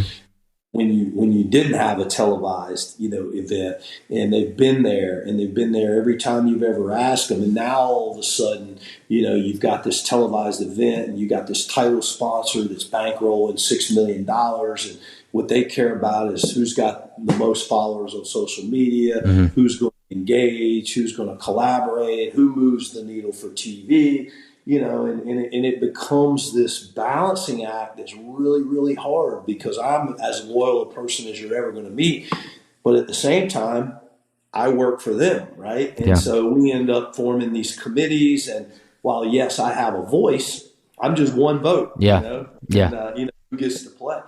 When you didn't have a televised, event, and they've been there every time you've ever asked them. And now all of a sudden, you've got this televised event and you got this title sponsor that's bankrolling $6 million. And what they care about is who's got the most followers on social media, mm-hmm. who's going to engage, who's going to collaborate, who moves the needle for TV. And it becomes this balancing act that's really, really hard because I'm as loyal a person as you're ever going to meet. But at the same time, I work for them, right? And so we end up forming these committees. And while, yes, I have a voice, I'm just one vote, Yeah. And, who gets to play.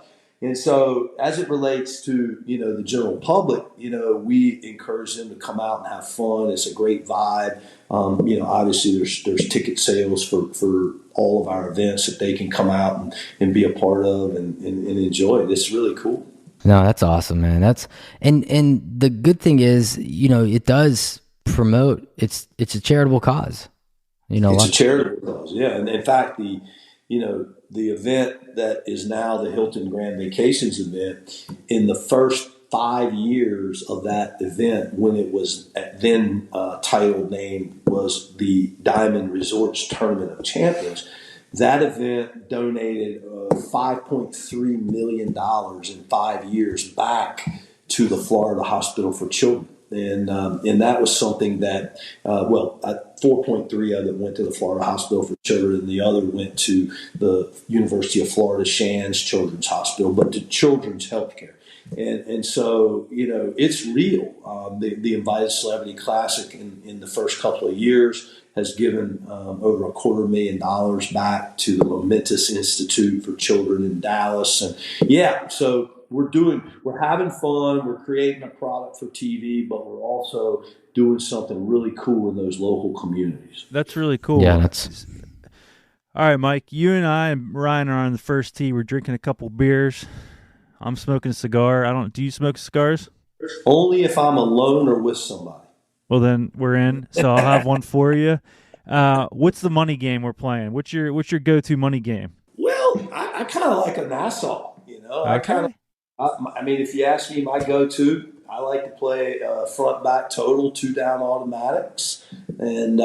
And so as it relates to, the general public, we encourage them to come out and have fun. It's a great vibe. Obviously there's ticket sales for all of our events that they can come out and be a part of and enjoy it. It's really cool. No, that's awesome, man. And the good thing is, it does promote, it's a charitable cause. It's a charitable cause. Yeah. And in fact, the event that is now the Hilton Grand Vacations event, in the first 5 years of that event, when it was then title name was the Diamond Resorts Tournament of Champions, that event donated $5.3 million in 5 years back to the Florida Hospital for Children. And that was something that, 4.3 of it went to the Florida Hospital for Children, and the other went to the University of Florida Shands Children's Hospital, but to children's healthcare. And so, it's real. The Invited Celebrity Classic in the first couple of years has given over $250,000 back to the Momentous Institute for Children in Dallas. And so we're having fun. We're creating a product for TV, but we're also doing something really cool in those local communities. That's really cool. Yeah, all right, Mike. You and I and Ryan are on the first tee. We're drinking a couple beers. I'm smoking a cigar. Do you smoke cigars? Only if I'm alone or with somebody. Well, then we're in. So I'll have one for you. What's the money game we're playing? What's your go-to money game? Well, I kind of like a Nassau. Okay. If you ask me my go-to, I like to play front-back total, 2-down automatics, and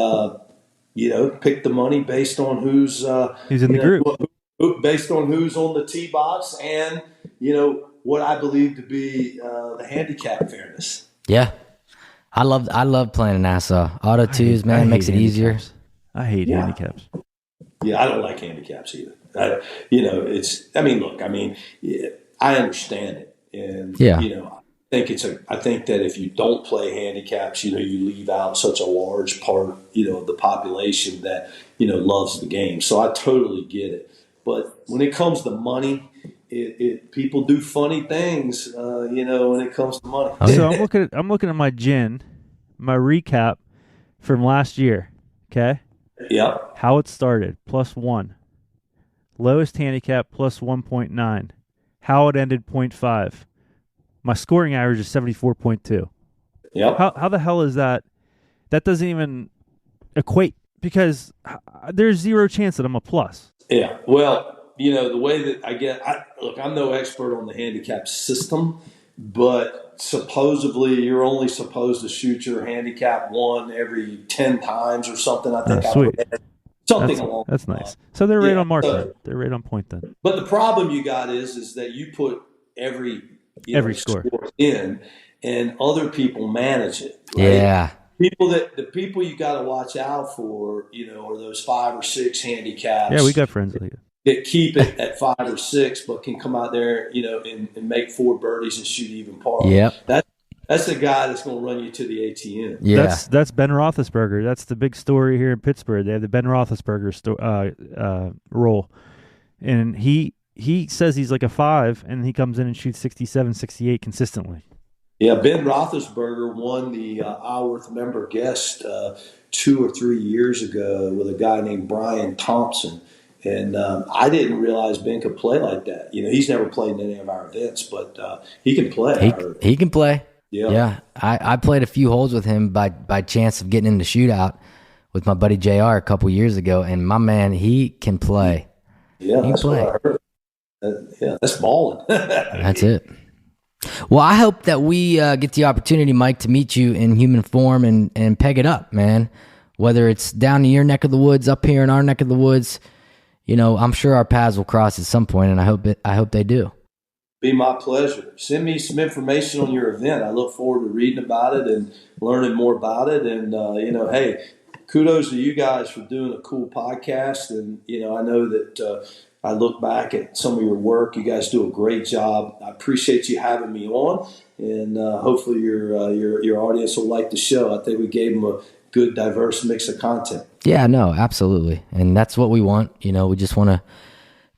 pick the money based on who's in the group, based on who's on the tee box, and what I believe to be the handicap fairness. Yeah, I love playing Nassau. Auto twos, man, makes it easier. I hate handicaps. Yeah, I don't like handicaps either. I understand it, and I think that if you don't play handicaps, you leave out such a large part, of the population that loves the game. So I totally get it. But when it comes to money, people do funny things, when it comes to money. So I'm looking at my recap from last year. Okay. Yeah. How it started, +1. Lowest handicap, +1.9. How it ended, 0.5. My scoring average is 74.2. Yeah. How the hell is that? That doesn't even equate because there's zero chance that I'm a plus. Yeah. Well, the way that I'm no expert on the handicap system, but supposedly you're only supposed to shoot your handicap one every 10 times or something. I think sweet. Something along. That's nice. So they're right on mark. They're right on point then. But the problem you got is that you put every score in, and other people manage it. Right? Yeah. The people you got to watch out for, are those 5 or 6 handicaps. Yeah, we got friends like that. That keep it at 5 or 6, but can come out there, and make 4 birdies and shoot even par. Yep. That's the guy that's going to run you to the ATM. Yeah. That's Ben Roethlisberger. That's the big story here in Pittsburgh. They have the Ben Roethlisberger role. And he says he's like a 5, and he comes in and shoots 67, 68 consistently. Yeah, Ben Roethlisberger won the Alworth member guest 2 or 3 years ago with a guy named Brian Thompson. And I didn't realize Ben could play like that. He's never played in any of our events, but he can play. He can play. Yeah. I played a few holes with him by chance of getting in the shootout with my buddy JR a couple years ago, and my man, he can play. Yeah, that's what I heard. Yeah, that's balling. That's it. Well, I hope that we get the opportunity, Mike, to meet you in human form and peg it up, man. Whether it's down in your neck of the woods, up here in our neck of the woods, I'm sure our paths will cross at some point, and I hope they do. Be my pleasure. Send me some information on your event. I look forward to reading about it and learning more about it. And hey, kudos to you guys for doing a cool podcast. And I know that I look back at some of your work. You guys do a great job. I appreciate you having me on, and hopefully your audience will like the show. I think we gave them a good, diverse mix of content. Yeah, no, absolutely. And that's what we want. We just want to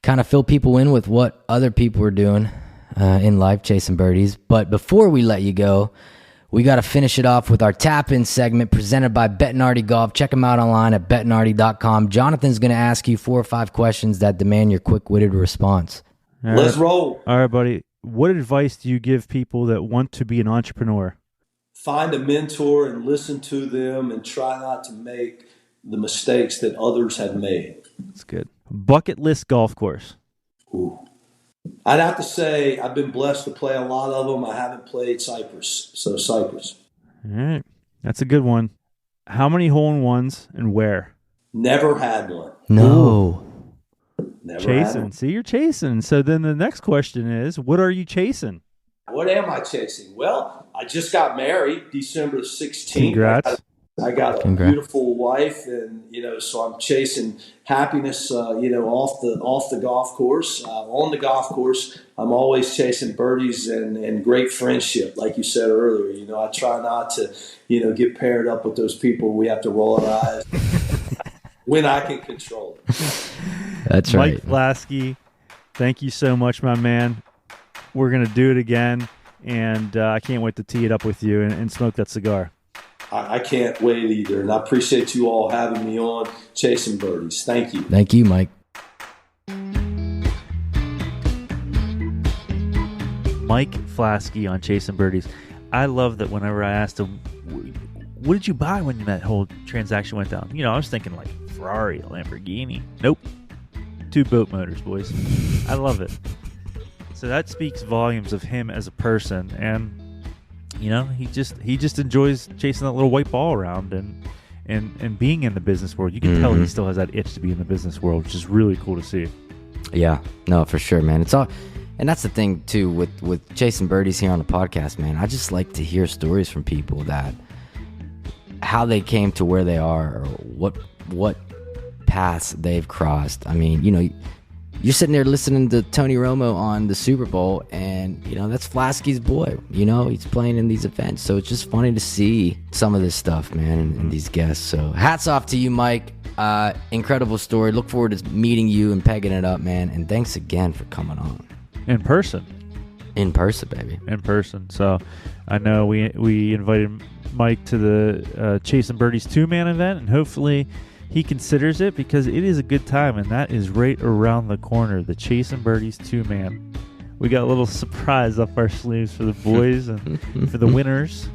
kind of fill people in with what other people are doing in life, chasing birdies. But before we let you go, we got to finish it off with our tap-in segment presented by Bettinardi Golf. Check them out online at bettinardi.com. Jonathan's going to ask you 4 or 5 questions that demand your quick-witted response. Let's roll. All right, buddy. What advice do you give people that want to be an entrepreneur? Find a mentor and listen to them and try not to make the mistakes that others have made. That's good. Bucket list golf course. Ooh. I'd have to say I've been blessed to play a lot of them. I haven't played Cypress, so Cypress. All right. That's a good one. How many hole-in-ones and where? Never had one. No. Never chasing. had one. See, you're chasing. So then the next question is, what are you chasing? What am I chasing? Well, I just got married December 16th. Congrats. I got a beautiful wife, and so I'm chasing happiness. Off the golf course. On the golf course, I'm always chasing birdies and great friendship, like you said earlier. I try not to, get paired up with those people we have to roll our eyes when I can control it. That's right. Mike Flaskey, thank you so much, my man. We're gonna do it again, and I can't wait to tee it up with you and smoke that cigar. I can't wait either, and I appreciate you all having me on Chasing Birdies. Thank you. Thank you, Mike. Mike Flaskey on Chasing Birdies. I love that whenever I asked him, what did you buy when that whole transaction went down? I was thinking like Ferrari, Lamborghini. Nope. 2 boat motors, boys. I love it. So that speaks volumes of him as a person, and he just enjoys chasing that little white ball around and being in the business world. You can tell he still has that itch to be in the business world, which is really cool to see. Yeah, no, for sure, man. It's all, and that's the thing too with Chasing Birdies here on the podcast, man. I just like to hear stories from people that how they came to where they are, or what paths they've crossed. I mean, you're sitting there listening to Tony Romo on the Super Bowl, and that's Flaskey's boy. He's playing in these events, so it's just funny to see some of this stuff, man, and these guests. So hats off to you, Mike. Incredible story. Look forward to meeting you and pegging it up, man. And thanks again for coming on in person. In person, baby. In person. So I know we invited Mike to the Chasing Birdies 2-man event, and hopefully he considers it, because it is a good time, and that is right around the corner, the Chasing Birdies 2-man. We got a little surprise up our sleeves for the boys and for the winners,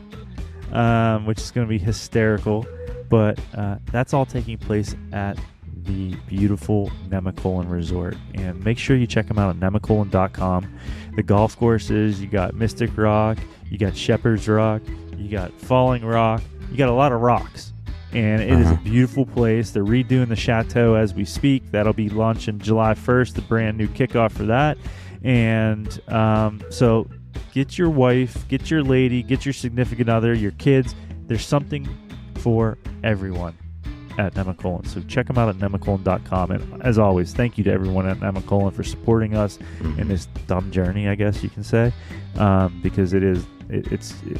which is going to be hysterical. But that's all taking place at the beautiful Nemacolin Resort. And make sure you check them out at nemacolin.com. The golf courses, you got Mystic Rock, you got Shepherd's Rock, you got Falling Rock, you got a lot of rocks. And it is a beautiful place. They're redoing the chateau as we speak. That'll be launching July 1st, the brand new kickoff for that. And so get your wife, get your lady, get your significant other, your kids. There's something for everyone at Nemacolin. So check them out at nemacolin.com. And as always, thank you to everyone at Nemacolin for supporting us in this dumb journey, I guess you can say, because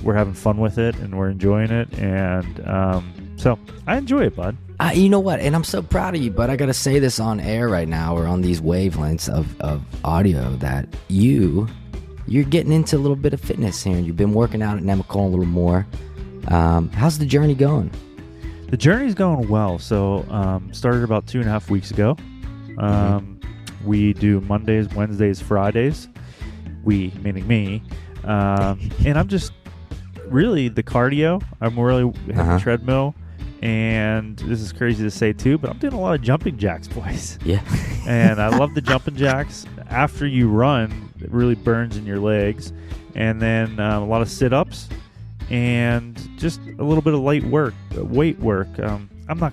we're having fun with it and we're enjoying it. And so I enjoy it, bud. You know what? And I'm so proud of you, but I got to say this on air right now, or on these wavelengths of audio, that you're getting into a little bit of fitness here, and you've been working out at Nemacolin a little more. How's the journey going? The journey's going well. So started about 2.5 weeks ago, We do Mondays, Wednesdays, Fridays. We, meaning me. And I'm just really the cardio. I'm really hitting the treadmill. And this is crazy to say too, but I'm doing a lot of jumping jacks, boys. Yeah. And I love the jumping jacks. After you run, it really burns in your legs. And then a lot of sit-ups and just a little bit of light work, weight work. I'm not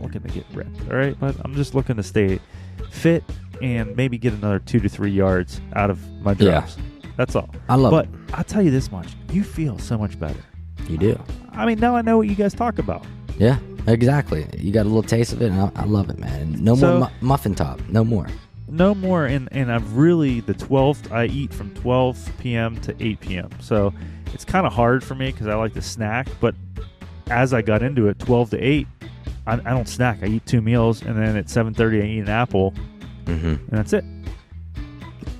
looking to get ripped, all right? But I'm just looking to stay fit and maybe get another 2 to 3 yards out of my drops. Yeah. That's all. I love it. But I'll tell you this much. You feel so much better. You do. I mean, now I know what you guys talk about. Yeah, exactly. You got a little taste of it, and I love it, man. No more muffin top. No more. No more. And I've really, the 12th, I eat from 12 p.m. to 8 p.m. So it's kind of hard for me because I like to snack. But as I got into it, 12 to 8, I don't snack. I eat 2 meals, and then at 7:30 I eat an apple, and that's it.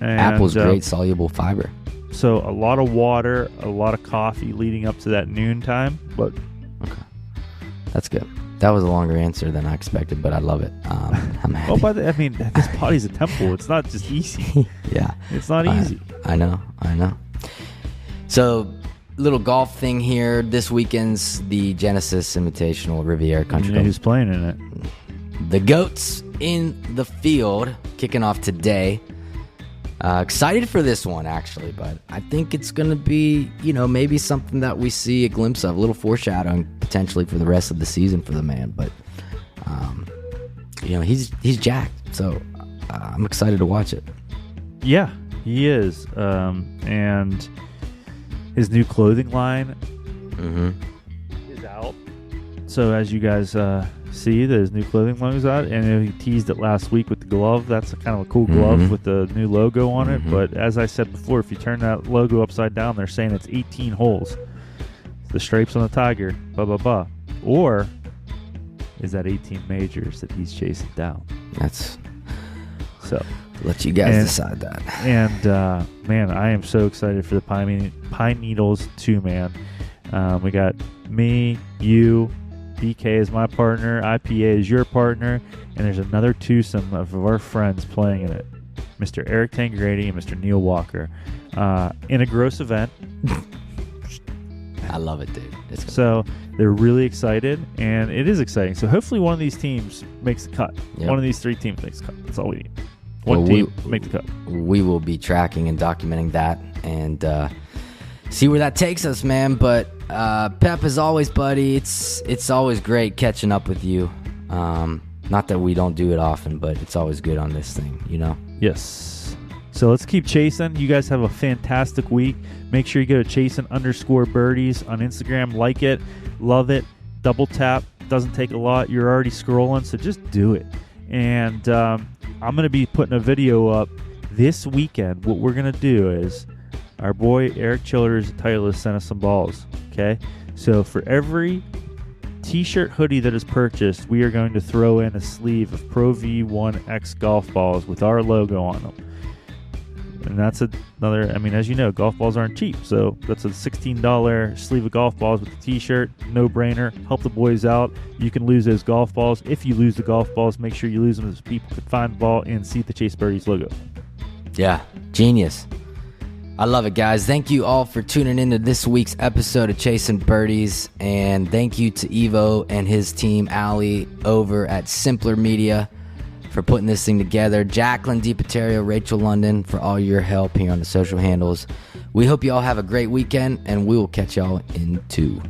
And, apple's great soluble fiber. So a lot of water, a lot of coffee leading up to that noon time. But okay, that's good. That was a longer answer than I expected, but I love it. I'm happy. I mean, this body's a temple. It's not just easy. Yeah, it's not easy. I know. So, little golf thing here. This weekend's the Genesis Invitational Riviera Country Club. Who's playing in it? The Goats in the field, kicking off today. Excited for this one, actually, but I think it's going to be, maybe something that we see a glimpse of, a little foreshadowing potentially for the rest of the season for the man. But, he's jacked, so I'm excited to watch it. Yeah, he is. And his new clothing line is out. So as you guys see, his new clothing line is out, and he teased it last week with the glove. That's kind of a cool glove with the new logo on it. But as I said before, if you turn that logo upside down, they're saying it's 18 holes. The stripes on the tiger, blah, blah, blah. Or is that 18 majors that he's chasing down? That's so. Let you guys decide that. And, man, I am so excited for the Pine Needles too, man. We got me, you, BK is my partner, IPA is your partner, and there's another twosome of our friends playing in it. Mr. Eric Tangrady and Mr. Neil Walker. In a gross event. I love it, dude. So they're really excited, and it is exciting. So hopefully one of these teams makes the cut. Yep. One of these 3 teams makes the cut. That's all we need. One team make the cut. We will be tracking and documenting that and see where that takes us, man. But Pep, as always, buddy, it's always great catching up with you. Not that we don't do it often, but it's always good on this thing, Yes. So let's keep chasing. You guys have a fantastic week. Make sure you go to chasing_birdies on Instagram. Like it. Love it. Double tap. Doesn't take a lot. You're already scrolling, so just do it. And I'm going to be putting a video up this weekend. What we're going to do is our boy Eric Childers at Titleist sent us some balls. Okay? So for every t-shirt hoodie that is purchased, we are going to throw in a sleeve of Pro V1X golf balls with our logo on them. And that's another, as you know, golf balls aren't cheap. So that's a $16 sleeve of golf balls with a t-shirt. No brainer. Help the boys out. You can lose those golf balls. If you lose the golf balls, make sure you lose them so people can find the ball and see the Chase Birdies logo. Yeah, genius. I love it, guys. Thank you all for tuning into this week's episode of Chasing Birdies. And thank you to Evo and his team, Allie, over at Simpler Media, for putting this thing together. Jacqueline DiPaterio, Rachel London, for all your help here on the social handles. We hope you all have a great weekend, and we will catch y'all in 2.